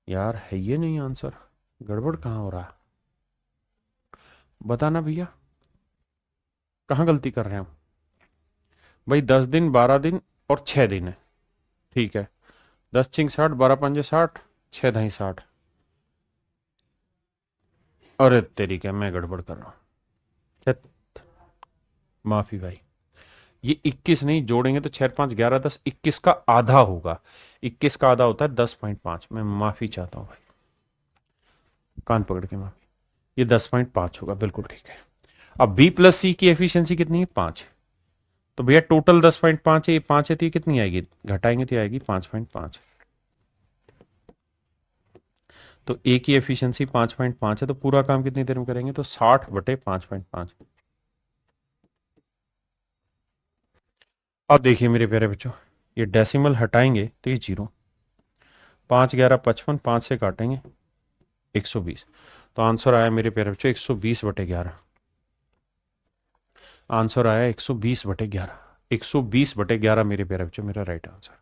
यार है ये नहीं आंसर, गड़बड़ कहां हो रहा है? बताना भैया, कहां गलती कर रहे हैं हम? भाई 10 दिन 12 दिन और 6 दिन है, ठीक है। 10 छिंग 60, 12 पंजे 60, 6 दाई 60। अरे तेरी क्या, मैं गड़बड़ कर रहा हूं, माफी भाई। ये 21 नहीं, जोड़ेंगे तो 6 5 11 10 21 का आधा होगा। 21 का आधा होता है 10.5। मैं माफी चाहता हूं भाई, कान पकड़ के माफी। ये 10.5 होगा, बिल्कुल ठीक है। अब बी प्लस सी की एफिशिएंसी कितनी है? 5। तो भैया टोटल 10.5 है, ये 5 है, तो ये कितनी आएगी? घटाएंगे तो आएगी 5.5। तो ए की एफिशिएंसी 5.5 है, तो पूरा काम कितनी देर में करेंगे? तो 60/5.5। अब देखिए मेरे प्यारे बच्चों, ये डेसिमल हटाएंगे तो ये 0। 5 11 55, 5 से काटेंगे 120। तो आंसर आया मेरे प्यारे बच्चों 120/11। आंसर आया 120/11। 120/11 मेरे प्यारे बच्चों मेरा राइट आंसर।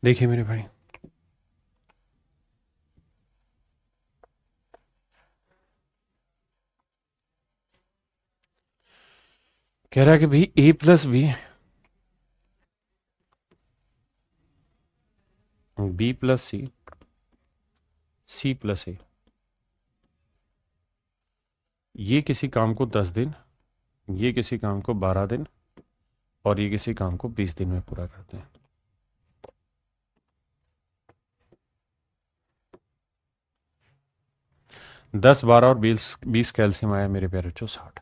देखिए मेरे भाई, कह रहा है कि भाई ए plus B plus C, C plus ए, ये किसी काम को 10 दिन, ये किसी काम को 12 दिन और ये किसी काम को 20 दिन में पूरा करते हैं। दस 12 और 20 कैल्शियम आया मेरे प्यारे बच्चों 60।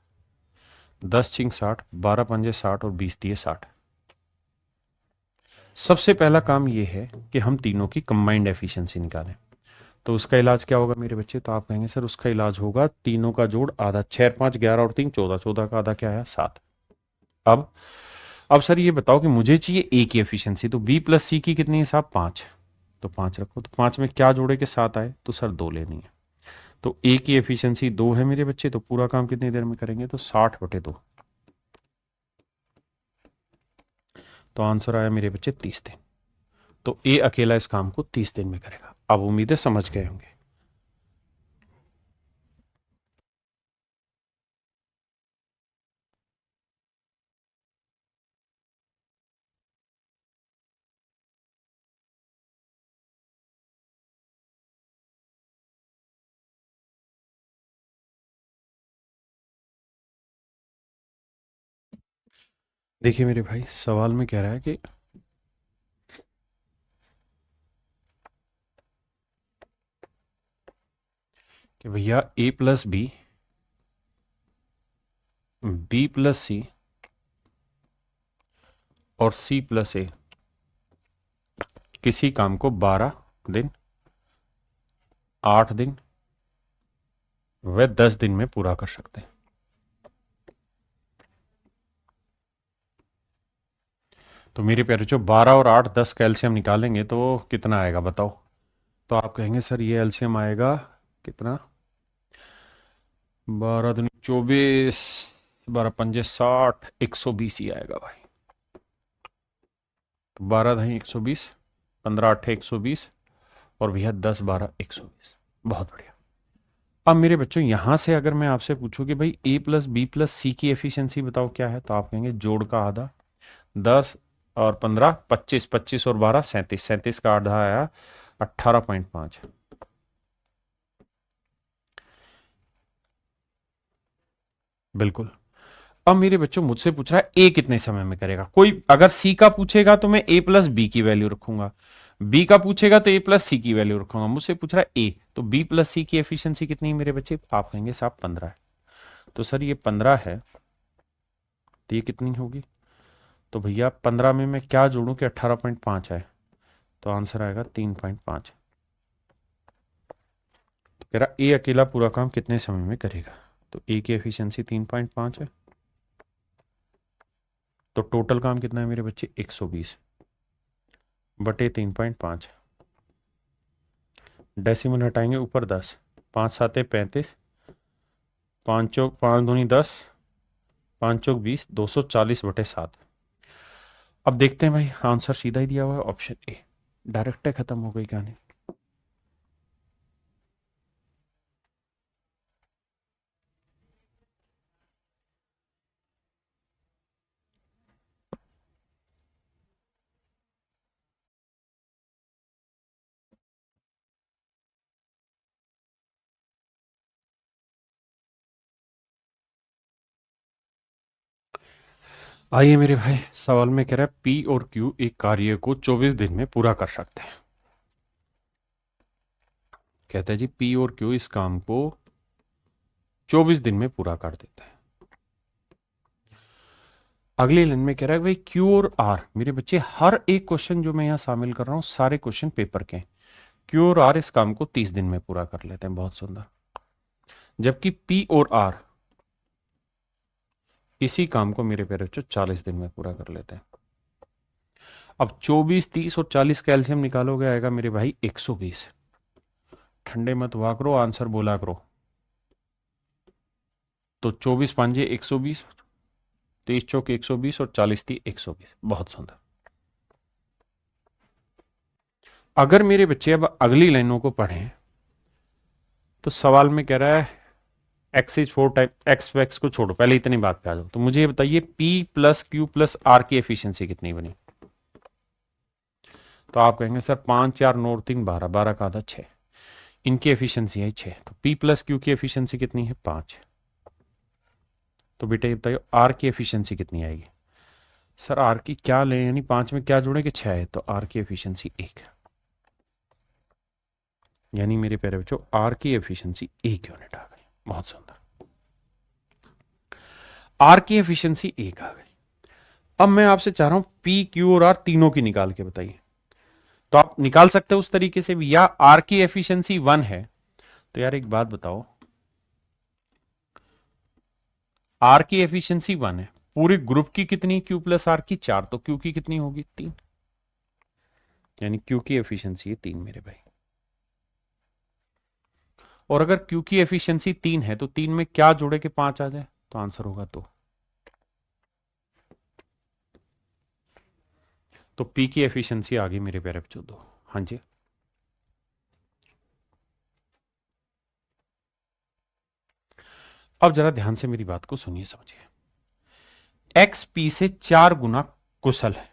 10 छिंग 60, 12 पंजे 60 और 20 दिए 60। सबसे पहला काम ये है कि हम तीनों की कंबाइंड एफिशिएंसी निकालें। तो उसका इलाज क्या होगा मेरे बच्चे? तो आप कहेंगे सर उसका इलाज होगा तीनों का जोड़ आधा। 6 5 11 और 3 14, 14 का आधा क्या है? 7। अब सर ये बताओ कि मुझे चाहिए ए की एफिशिएंसी, तो बी प्लस सी की कितनी है साहब? 5। तो 5 रखो, तो 5 में क्या जोड़े के 7 आए? तो सर 2 लेनी है। तो ए की एफिशिएंसी 2 है मेरे बच्चे, तो पूरा काम कितनी देर में करेंगे, तो 60/2। तो आंसर आया मेरे बच्चे 30 दिन। तो ए अकेला इस काम को 30 दिन में करेगा। अब उम्मीद है समझ गए होंगे। देखिए मेरे भाई, सवाल में कह रहा है कि भैया ए प्लस बी प्लस सी और सी प्लस ए किसी काम को 12 दिन, 8 दिन व 10 दिन में पूरा कर सकते हैं। तो मेरे प्यारे जो 12 और 8 10 का एलसीएम निकालेंगे तो कितना आएगा बताओ। तो आप कहेंगे सर ये एलसीएम आएगा कितना, 12 दूनी 24, 12 पंजे 60, 120 ही आएगा भाई। तो 12 × 120, 15 × 8 = 120 और भैया 10 12 120। बहुत बढ़िया। अब मेरे बच्चों यहां से अगर मैं आपसे पूछूं कि भाई ए प्लस बी प्लस सी की एफिशिएंसी बताओ क्या है, तो आप कहेंगे जोड़ का आधा, 10 और 15 25, 25 और 12 37, 37 का आधा आया 18.5। बिल्कुल। अब मेरे बच्चों मुझसे पूछ रहा है ए कितने समय में करेगा। कोई अगर सी का पूछेगा तो मैं ए प्लस बी की वैल्यू रखूंगा, बी का पूछेगा तो ए प्लस सी की वैल्यू रखूंगा। मुझसे पूछ रहा है ए, तो बी प्लस सी की एफिशिएंसी कितनी है मेरे बच्चे, आप कहेंगे साहब 15 है। तो सर ये 15 है, तो ये कितनी होगी, तो भैया 15 में मैं क्या जोड़ूं कि 18.5 है, तो आंसर आएगा 3.5। तो कह रहा ए अकेला पूरा काम कितने समय में करेगा, तो ए की एफिशिएंसी 3.5 है। तो टोटल काम कितना है मेरे बच्चे, 120/3.5। डेसिमल हटाएंगे ऊपर 10, 5 7 35, 5 दूनी 10, 5 × 20, 240/7। अब देखते हैं भाई, आंसर सीधा ही दिया हुआ है ऑप्शन ए। डायरेक्ट है, खत्म हो गई कहानी। आइए मेरे भाई, सवाल में कह रहा है पी और क्यू एक कार्य को 24 दिन में पूरा कर सकते हैं। कहता है जी पी और क्यू इस काम को 24 दिन में पूरा कर देते हैं। अगली लाइन में कह रहा है भाई क्यू और आर, मेरे बच्चे हर एक क्वेश्चन जो मैं यहां शामिल कर रहा हूं सारे क्वेश्चन पेपर के हैं। क्यू और आर इस काम को 30 दिन में पूरा कर लेते हैं, बहुत सुंदर। जबकि पी और आर इसी काम को मेरे प्यारे बच्चों 40 दिन में पूरा कर लेते हैं। अब 24 30 और 40 का एलसीएम निकालोगे आएगा मेरे भाई 120। ठंडे मत हुआ करो, आंसर बोला करो। तो 24 5 120, 23 चौक 120 और 40 थी 120। बहुत सुंदर। अगर मेरे बच्चे अब अगली लाइनों को पढ़ें तो सवाल में कह रहा है x is 4 type x wax को छोड़ो, पहले इतनी बात पे आ जाओ। तो मुझे ये बताइए P plus Q plus R की एफिशिएंसी कितनी बनी। तो आप कहेंगे सर 5 4 9 और 3 12, 12 का आधा 6, इनकी एफिशिएंसी है 6। तो पी प्लस क्यू की एफिशिएंसी कितनी है 5। तो बेटा ये बताइए आर की एफिशिएंसी कितनी आएगी। सर आर की क्या लें, यानी 5 में क्या जोड़े कि 6 है, तो आर की एफिशिएंसी 1 है। यानी मेरे प्यारे बच्चों आर की एफिशिएंसी 1 यूनिट आ गई। बहुत सुंदर, आर की एफिशिएंसी 1 आ गई। अब मैं आपसे चाह रहा हूं पी क्यू और आर तीनों की निकाल के बताइए। तो आप निकाल सकते हो उस तरीके से भी, या आर की एफिशिएंसी 1 है। तो यार एक बात बताओ, आर की एफिशिएंसी 1 है, पूरे ग्रुप की कितनी, क्यू प्लस आर की 4, तो क्यू की कितनी होगी 3, यानी क्यू की एफिशिएंसी है 3 मेरे भाई। और अगर Q की एफिशिएंसी 3 है तो 3 में क्या जोड़े के 5 आ जाए, तो आंसर होगा 2। तो P की एफिशिएंसी आ गई मेरे प्यारे बच्चों 2। हाँ जी, अब जरा ध्यान से मेरी बात को सुनिए समझिए। X P से 4 गुना कुशल है।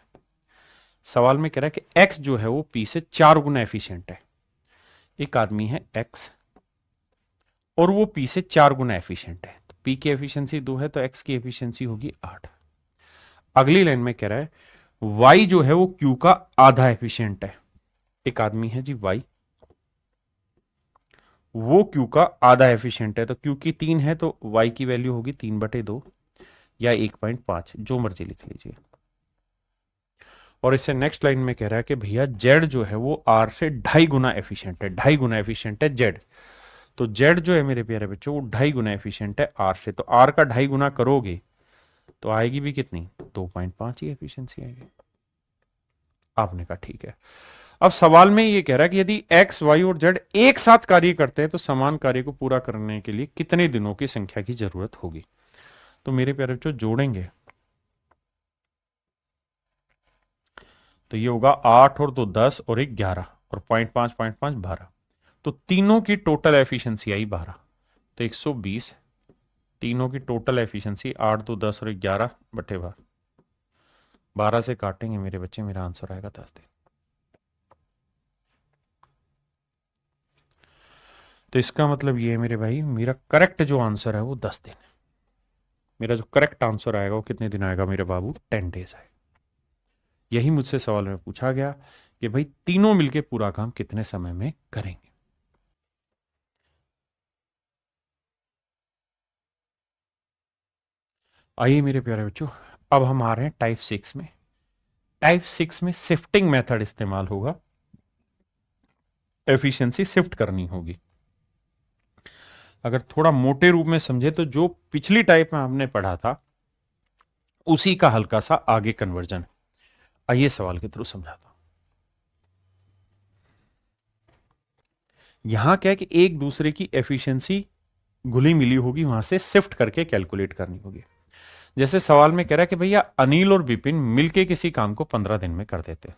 सवाल में कह रहा है कि X जो है वो P से 4 गुना एफिशिएंट है। एक आदमी है X और वो P से 4 गुना एफिशिएंट है, तो P की एफिशिएंसी 2 है तो X की एफिशिएंसी होगी 8। अगली लाइन में कह रहा है Y जो है वो Q का आधा एफिशिएंट है। एक आदमी है जी Y, वो Q का आधा एफिशिएंट है, तो Q की 3 है तो Y की वैल्यू होगी 3/2 या 1.5, जो मर्जी लिख लीजिए। और इससे नेक्स्ट लाइन में कह रहा है कि भैया Z जो है वो R से 2.5 गुना एफिशिएंट है, 2.5 गुना एफिशिएंट है Z। तो Z जो है मेरे प्यारे बच्चों वो 2.5 गुना एफिशिएंट है R से, तो R का 2.5 गुना करोगे तो आएगी भी कितनी, 2.5 ही एफिशिएंसी आएगी। आपने कहा ठीक है। अब सवाल में ये कह रहा है कि यदि एक्स वाई और जेड एक साथ कार्य करते हैं तो समान कार्य को पूरा करने के लिए कितने दिनों की संख्या की जरूरत होगी। तो मेरे प्यारे बच्चों जोड़ेंगे तो ये होगा 8 और 2 10 और 1 11 और 0.5 12, तो तीनों की टोटल एफिशिएंसी आई 12, तो 120। तीनों की टोटल एफिशिएंसी 8 2 10 और 11 बटे 12, 12 से काटेंगे मेरे बच्चे, मेरा आंसर आएगा 10 दिन। तो इसका मतलब ये है मेरे भाई, मेरा करेक्ट जो आंसर है वो 10 दिन है। मेरा जो करेक्ट आंसर आएगा वो कितने दिन आएगा मेरे बाबू, 10 डेज आएगा। यही मुझसे सवाल में पूछा गया कि भाई तीनों मिलके पूरा काम कितने समय में करेंगे। आइए मेरे प्यारे बच्चों, अब हम आ रहे हैं टाइप 6 में। टाइप 6 में शिफ्टिंग मेथड इस्तेमाल होगा, एफिशिएंसी शिफ्ट करनी होगी। अगर थोड़ा मोटे रूप में समझे तो जो पिछली टाइप में हमने पढ़ा था उसी का हल्का सा आगे कन्वर्जन। आइए सवाल के थ्रू समझाता हूं। यहां क्या है कि एक दूसरे की एफिशिएंसी घुली मिली होगी, वहां से शिफ्ट करके कैलकुलेट करनी होगी। जैसे सवाल में कह रहा है कि भैया अनिल और विपिन मिलके किसी काम को 15 दिन में कर देते,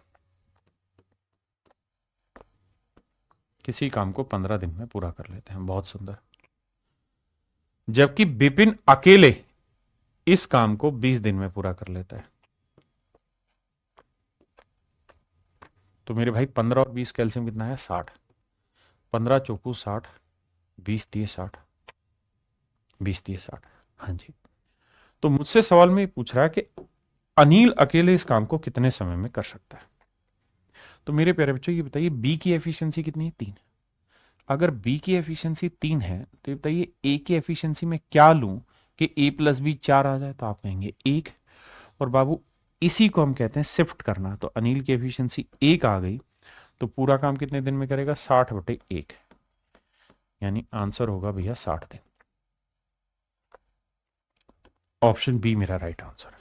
किसी काम को 15 दिन में पूरा कर लेते हैं, बहुत सुंदर। जबकि विपिन अकेले इस काम को 20 दिन में पूरा कर लेता है। तो मेरे भाई 15 और 20 कैल्सियम कितना है, 60। 15 चौकू 60, 20 दिए 60, 20 दिए 60। हाँ जी। तो मुझसे सवाल में पूछ रहा है कि अनिल अकेले इस काम को कितने समय में कर सकता है। तो मेरे प्यारे बच्चों ये बताइए बी की एफिशिएंसी कितनी है, 3। अगर बी की एफिशिएंसी 3 है तो ये बताइए ए की एफिशिएंसी में क्या लूं कि ए प्लस बी 4 आ जाए, तो आप कहेंगे 1। और बाबू इसी को हम कहते हैं शिफ्ट करना। तो अनिल की एफिशिएंसी 1 आ गई तो पूरा काम कितने दिन में करेगा, 60/1, यानी आंसर होगा भैया 60 दिन। ऑप्शन बी मेरा राइट आंसर है।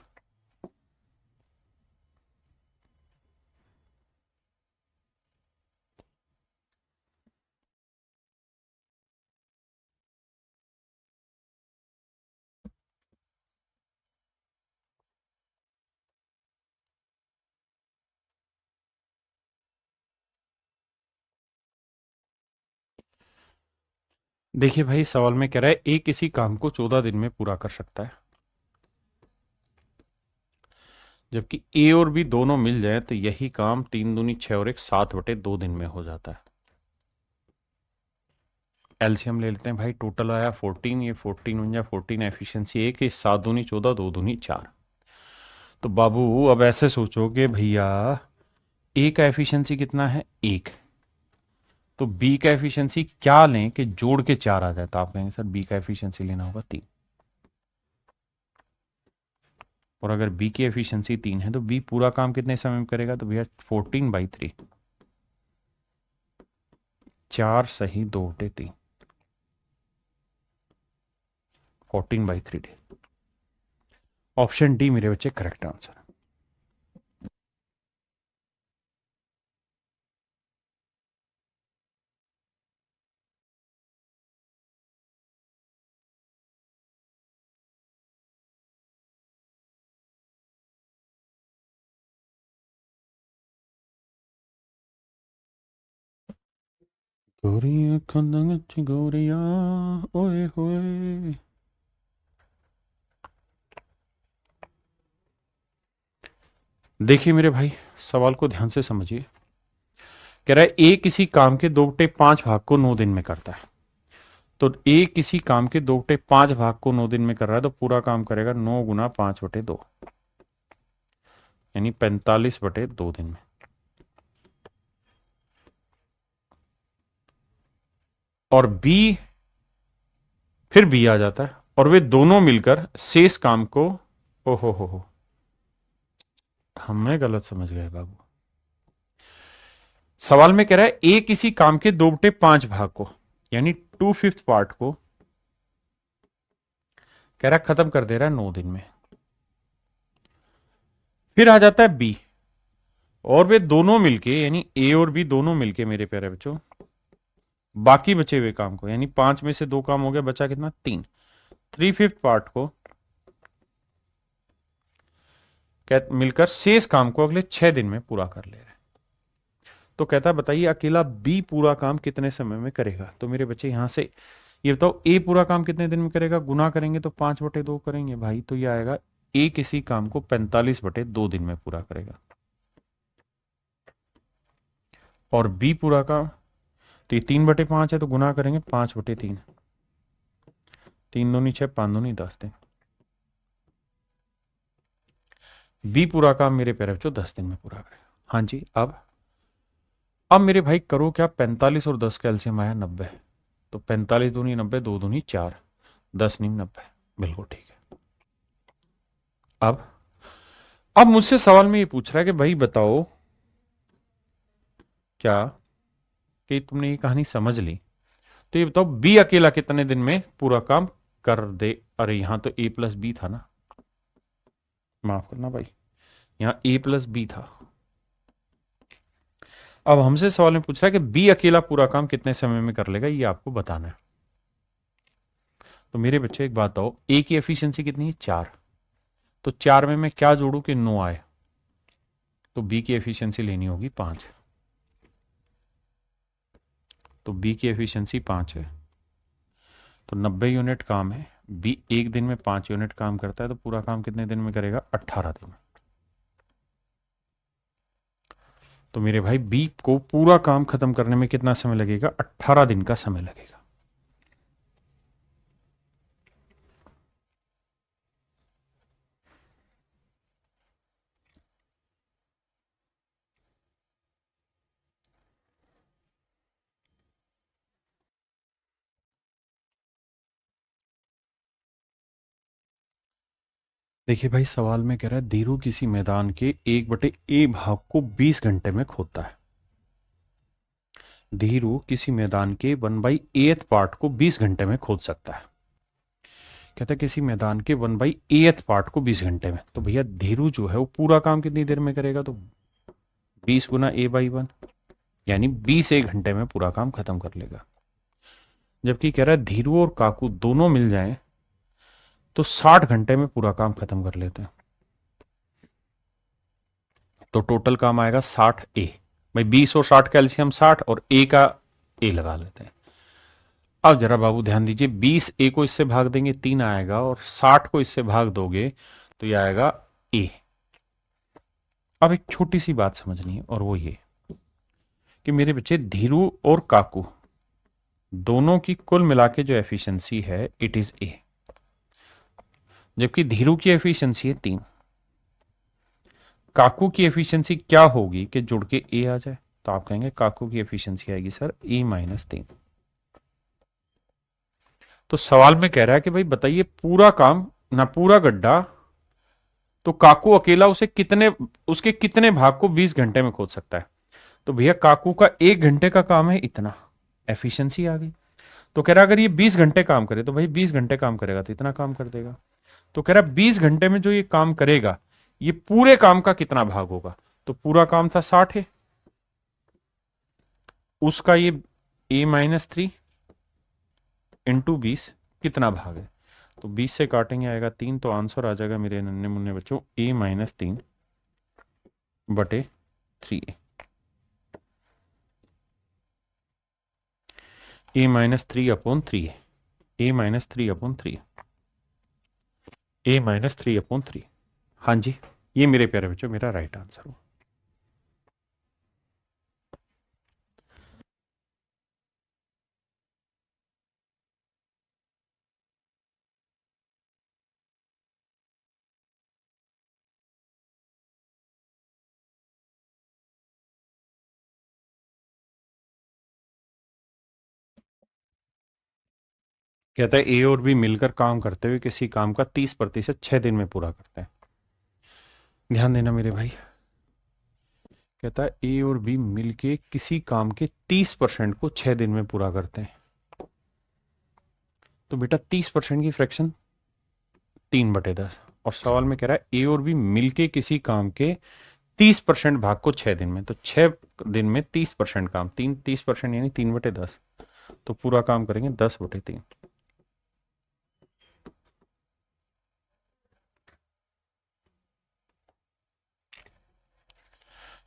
देखिए भाई सवाल में कह रहा है ए किसी काम को 14 दिन में पूरा कर सकता है, जबकि ए और बी दोनों मिल जाए तो यही काम 3 दूनी 6 और 1 7/2 दिन में हो जाता है। एलसीएम ले लेते हैं भाई, टोटल आया 14, ये 14 बन जाए 14, एफिशिएंसी 1, 7 दूनी 14, 2 दूनी 4। तो बाबू अब ऐसे सोचो कि भैया ए का एफिशिएंसी कितना है, 1। तो बी का एफिशिएंसी क्या लें कि जोड़ के 4 आ जाए, तो आप कहेंगे सर बी का एफिशिएंसी लेना होगा 3। और अगर बी की एफिशिएंसी 3 है तो बी पूरा काम कितने समय में करेगा, तो भैया 14/3, 4 सही 2/3, 14/3 डे। ऑप्शन डी मेरे बच्चे करेक्ट आंसर। गोरिया खंदंग गोरिया ओए होए। देखिए मेरे भाई, सवाल को ध्यान से समझिए। कह रहा है ए किसी काम के 2/5 भाग को 9 दिन में करता है। तो ए किसी काम के 2/5 भाग को 9 दिन में कर रहा है, तो पूरा काम करेगा 9 × 5/2, यानी 45/2 दिन में। और बी, फिर बी आ जाता है, और वे दोनों मिलकर शेष काम को, ओहो हो, हमें गलत समझ गए बाबू। सवाल में कह रहा है ए किसी काम के 2/5 भाग को, यानी 2/5 पार्ट को कह रहा है खत्म कर दे रहा है 9 दिन में। फिर आ जाता है बी, और वे दोनों मिलके, यानी ए और बी दोनों मिलके मेरे प्यारे बच्चों, बाकी बचे हुए काम को, यानी 5 में से 2 काम हो गया, बचा कितना, 3, 3/5 पार्ट को मिलकर शेष काम को अगले 6 दिन में पूरा कर ले रहे हैं। तो कहता है बताइए अकेला बी पूरा काम कितने समय में करेगा। तो मेरे बच्चे यहां से ये बताओ, ए पूरा काम कितने दिन में करेगा, गुना करेंगे तो 5/2 करेंगे भाई, तो ये आएगा ए किसी काम को 45/2 दिन में पूरा करेगा। और बी पूरा काम, तो ये 3/5 है, तो गुना करेंगे 5/3, 3×2 = 6, 5×2 = 10 दिन। बी पूरा काम मेरे प्यारे बच्चों 10 दिन में पूरा करेगा। हाँ जी, अब मेरे भाई करो क्या, 45 और 10 का एलसीएम आया 90, तो 45 दूनी 90, 2 दूनी 4, 10 नीम 90, बिल्कुल ठीक है। अब मुझसे सवाल में ये पूछ रहा है कि भाई बताओ क्या, कि तुमने ये कहानी समझ ली, तो ये बताओ बी अकेला कितने दिन में पूरा काम कर दे। अरे यहां तो ए प्लस बी था ना, माफ करना भाई, यहां ए प्लस बी था। अब हमसे सवाल में पूछ रहा है कि बी अकेला पूरा काम कितने समय में कर लेगा, ये आपको बताना है। तो मेरे बच्चे एक बात बताओ, ए की एफिशिएंसी कितनी है, 4, तो 4 में मैं क्या जोड़ू कि 9 आए, तो बी की एफिशिएंसी लेनी होगी 5, तो बी की एफिशिएंसी 5 है, तो 90 यूनिट काम है, बी एक दिन में 5 यूनिट काम करता है, तो पूरा काम कितने दिन में करेगा, 18 दिन में। तो मेरे भाई बी को पूरा काम खत्म करने में कितना समय लगेगा, 18 दिन का समय लगेगा। देखिए भाई, सवाल में कह रहा है धीरू किसी मैदान के 1/a भाग को 20 घंटे में खोदता है। धीरू किसी मैदान के 1/8 पार्ट को 20 घंटे में खोद सकता है। कहता है किसी मैदान के 1/8 पार्ट को 20 घंटे में, तो भैया धीरू जो है वो पूरा काम कितनी देर में करेगा, तो 20 × a/1, यानी 20 एक घंटे में पूरा काम खत्म कर लेगा। जबकि कह रहा है धीरू और काकू दोनों मिल जाएं तो 60 घंटे में पूरा काम खत्म कर लेते हैं। तो टोटल काम आएगा 60 ए, भाई 20 और 60 का एलसीएम 60, और ए का ए लगा लेते हैं। अब जरा बाबू ध्यान दीजिए, 20 ए को इससे भाग देंगे 3 आएगा, और 60 को इससे भाग दोगे तो ये आएगा ए। अब एक छोटी सी बात समझनी है, और वो ये कि मेरे बच्चे धीरू और काकू दोनों की कुल मिला के जो एफिशिएंसी है इट इज ए, जबकि धीरू की एफिशिएंसी है 3। काकू की एफिशिएंसी क्या होगी कि जुड़ के ए आ जाए, तो आप कहेंगे काकू की एफिशिएंसी आएगी सर E-3। तो सवाल में कह रहा है कि भाई बताइए पूरा काम ना पूरा गड्ढा, तो काकू अकेला उसे कितने, उसके कितने भाग को 20 घंटे में खोद सकता है। तो भैया काकू का 1 घंटे का काम है इतना, एफिशिएंसी आ गई। तो कह रहा अगर ये 20 घंटे काम करे, तो भाई 20 घंटे काम करेगा तो इतना काम कर देगा। तो कह रहा 20 घंटे में जो ये काम करेगा, ये पूरे काम का कितना भाग होगा। तो पूरा काम था 60 है, उसका ये A-3 इंटू 20 कितना भाग है, तो 20 से काटेंगे आएगा 3, तो आंसर आ जाएगा मेरे नन्हे मुन्ने बच्चों A-3/3A। ए माइनस थ्री अपॉन थ्री है, ए माइनस थ्री अपॉन थ्री, ए माइनस थ्री अपॉन थ्री। हाँ जी, ये मेरे प्यारे बच्चों मेरा राइट आंसर हो। कहता है ए और बी मिलकर काम करते हुए किसी काम का 30% 6 दिन में पूरा करते हैं। ध्यान देना मेरे भाई, कहता है ए और बी मिलके किसी काम के 30% को 6 दिन में पूरा करते हैं। तो बेटा 30% की फ्रैक्शन 3/10, और सवाल में कह रहा है ए और बी मिलके किसी काम के 30% भाग को 6 दिन में, तो 6 दिन में 30% काम, 30% यानी 3/10, तो पूरा काम करेंगे 10/3।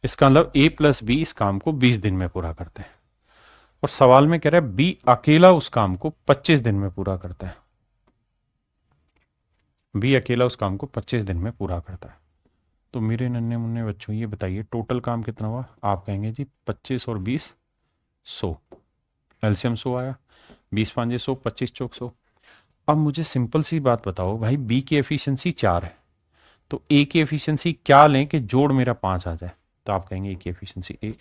इसका मतलब ए प्लस बी इस काम को 20 दिन में पूरा करते हैं, और सवाल में कह रहा है बी अकेला उस काम को 25 दिन में पूरा करता है। बी अकेला उस काम को 25 दिन में पूरा करता है। तो मेरे नन्हे मुन्ने बच्चों ये बताइए टोटल काम कितना हुआ? आप कहेंगे जी 25 और 20 100, एलसीएम 100 आया, 20 5 100, 25 चौक 100। अब मुझे सिंपल सी बात बताओ भाई, बी की एफिशिएंसी 4 है, तो ए की एफिशिएंसी क्या लें कि जोड़ मेरा 5 आ जाए? तो आप कहेंगे ए की एफिशिएंसी 1,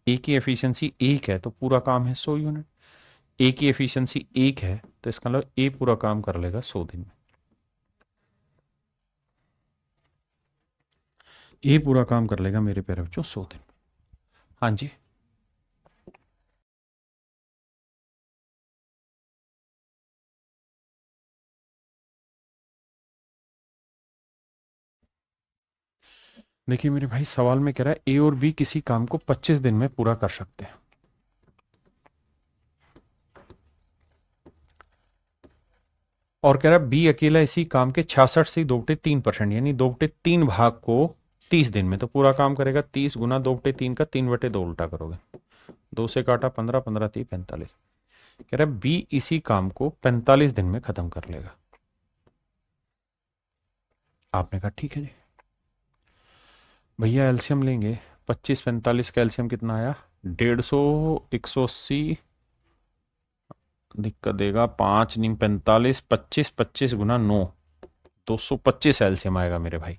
ए की एफिशिएंसी 1 है तो पूरा काम है 100 यूनिट। ए की एफिशिएंसी 1 है तो इसका मतलब ए पूरा काम कर लेगा 100 दिन में। ए पूरा काम कर लेगा मेरे प्यारे बच्चों 100 दिन में। हाँ जी, देखिए मेरे भाई सवाल में कह रहा है ए और बी किसी काम को 25 दिन में पूरा कर सकते हैं, और कह रहा है बी अकेला इसी काम के 66 से 2/3% यानी 2/3 भाग को 30 दिन में, तो पूरा काम करेगा 30 गुना 2/3 का 3/2 उल्टा करोगे, 2 से काटा 15, 15 30 45। कह रहा है बी इसी काम को 45 दिन में खत्म कर लेगा। आपने कहा ठीक है जी भैया, एल्शियम लेंगे, 25 45 का एल्शियम कितना आया? 150, 180, दिक्कत देगा, 5 नहीं 45, 25 25 गुना 9, 225 एल्शियम आएगा मेरे भाई,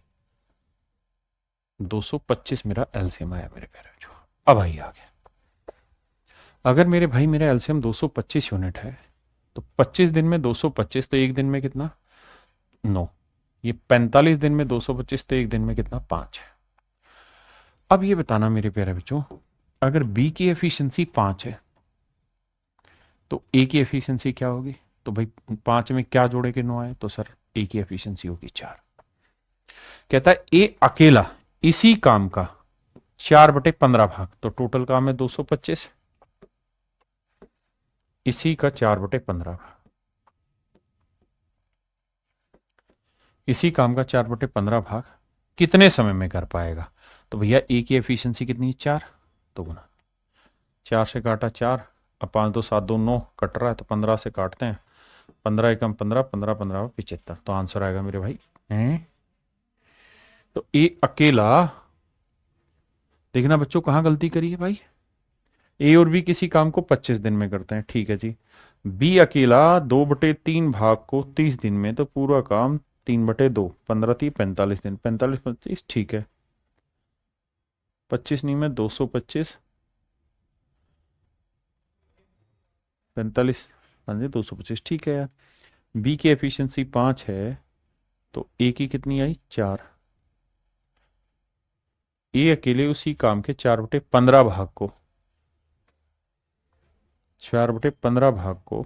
225 मेरा एल्शियम आया मेरे प्यारे जो। अब भाई आ गया, अगर मेरे भाई मेरा एल्शियम 225 यूनिट है तो 25 दिन में 225, तो एक दिन में कितना? 9। ये 45 दिन में 225, तो एक दिन में कितना? 5। अब ये बताना मेरे प्यारे बच्चों, अगर बी की एफिशिएंसी 5 है तो ए की एफिशिएंसी क्या होगी? तो भाई 5 में क्या जोड़े के 9 आए? तो सर ए की एफिशिएंसी होगी 4। कहता है ए अकेला इसी काम का 4/15 भाग, तो टोटल काम है 225, इसी का 4/15 भाग, इसी काम का 4/15 भाग कितने समय में कर पाएगा? तो भैया ए की एफिशिएंसी कितनी है? 4, तो गुना 4 से काटा 4, अब 5 2 7 2 9 कट रहा है तो 15 से काटते हैं, 15 एकम 15, 15 15 75, तो आंसर आएगा मेरे भाई हैं? तो ए अकेला, देखना बच्चों कहाँ गलती करी है भाई, ए और बी किसी काम को 25 दिन में करते हैं, ठीक है जी। बी अकेला 2/3 भाग को 30 दिन में, तो पूरा काम 3/2, 15 30 45 दिन, 45 25 ठीक है, 25 नहीं में 225, 45 हाँ जी 225 ठीक है यार। बी की एफिशिएंसी 5 है तो ए की कितनी आई? 4। ए अकेले उसी काम के 4/15 भाग को, 4/15 भाग को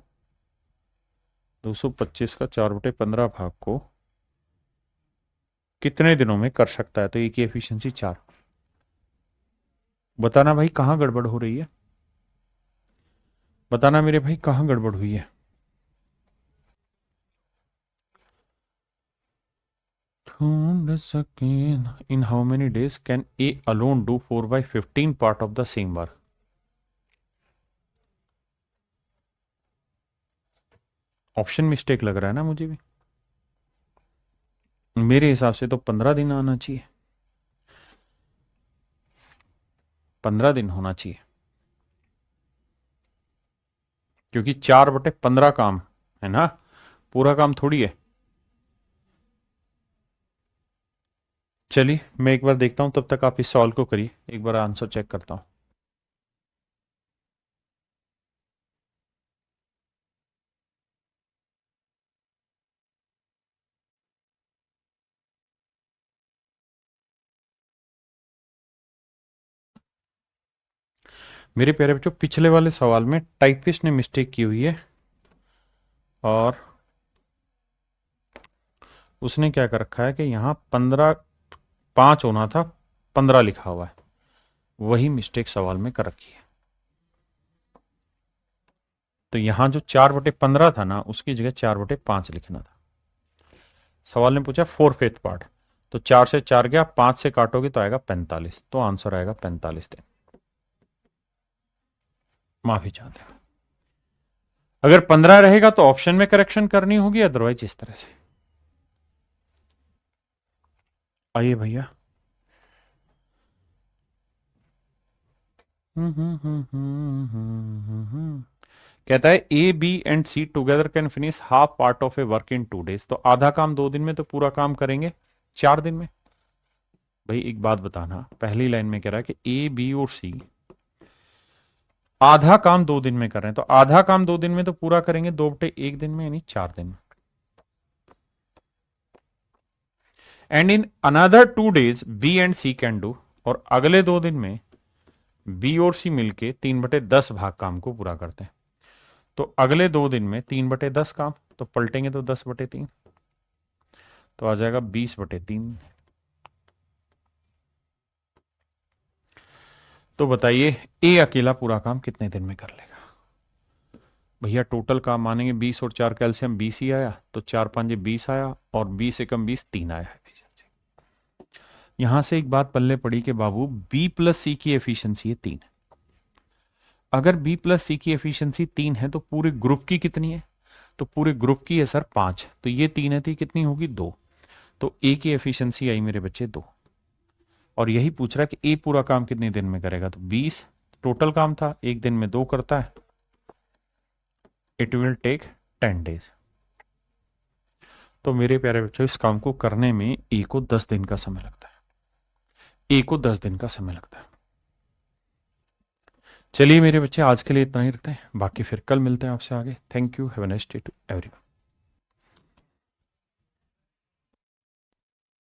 225 का 4/15 भाग को कितने दिनों में कर सकता है? तो ए की एफिशिएंसी 4। बताना भाई कहाँ गड़बड़ हो रही है, बताना मेरे भाई कहाँ गड़बड़ हुई है। ढूंढ सके इन how many days can A alone do 4/15 part of the same work? Option mistake लग रहा है ना मुझे भी। मेरे हिसाब से तो 15 दिन आना चाहिए, 15 दिन होना चाहिए, क्योंकि 4/15 काम है ना, पूरा काम थोड़ी है। चलिए मैं एक बार देखता हूं, तब तक आप इस सवाल को करिए, एक बार आंसर चेक करता हूं। मेरे प्यारे बच्चों, पिछले वाले सवाल में टाइपिस्ट ने मिस्टेक की हुई है, और उसने क्या कर रखा है कि यहां 5 होना था, 15 लिखा हुआ है, वही मिस्टेक सवाल में कर रखी है। तो यहां जो 4/15 था ना, उसकी जगह 4/5 लिखना था। सवाल ने पूछा 4/5 पार्ट, तो 4 से 4 गया, 5 से काटोगे तो आएगा 45, तो आंसर आएगा 45 दिन। माफी चाहते हैं। अगर 15 रहेगा तो ऑप्शन में करेक्शन करनी होगी, अदरवाइज इस तरह से। आइए भैया। कहता है A B and C together can finish half part of a work in 2 days, तो आधा काम 2 दिन में, तो पूरा काम करेंगे 4 दिन में। भाई एक बात बताना, पहली लाइन में कह रहा है कि ए बी और सी आधा काम 2 दिन में कर रहे हैं, तो आधा काम 2 दिन में तो पूरा करेंगे 2/1 दिन में, यानी 4 दिन में। And in another 2 days B and C can do, और अगले 2 दिन में बी और सी मिलके 3/10 भाग काम को पूरा करते हैं। तो अगले 2 दिन में 3/10 काम, तो पलटेंगे तो 10/3, तो आ जाएगा 20/3। तो बताइए ए अकेला पूरा काम कितने दिन में कर लेगा? भैया टोटल काम मानेंगे 20 और 4 कैल्शियम 20 ही आया, तो 4×5 = 20 आया, और 20 एकम 20 3 आया है। यहां से एक बात पल्ले पड़ी कि बाबू बी प्लस सी की एफिशिएंसी है 3। अगर बी प्लस सी की एफिशिएंसी 3 है तो पूरे ग्रुप की कितनी है? तो पूरे ग्रुप की है सर 5, तो ये 3 है, थी कितनी होगी 2, तो ए की एफिशिएंसी आई मेरे बच्चे 2। और यही पूछ रहा है कि ए पूरा काम कितने दिन में करेगा, तो 20 टोटल काम था, एक दिन में 2 करता है, इट विल टेक 10 days। तो मेरे प्यारे बच्चों, इस काम को करने में ए को 10 दिन का समय लगता है, ए को 10 दिन का समय लगता है। चलिए मेरे बच्चे, आज के लिए इतना ही रखते हैं, बाकी फिर कल मिलते हैं आपसे आगे। Thank you, have a nice day to everyone.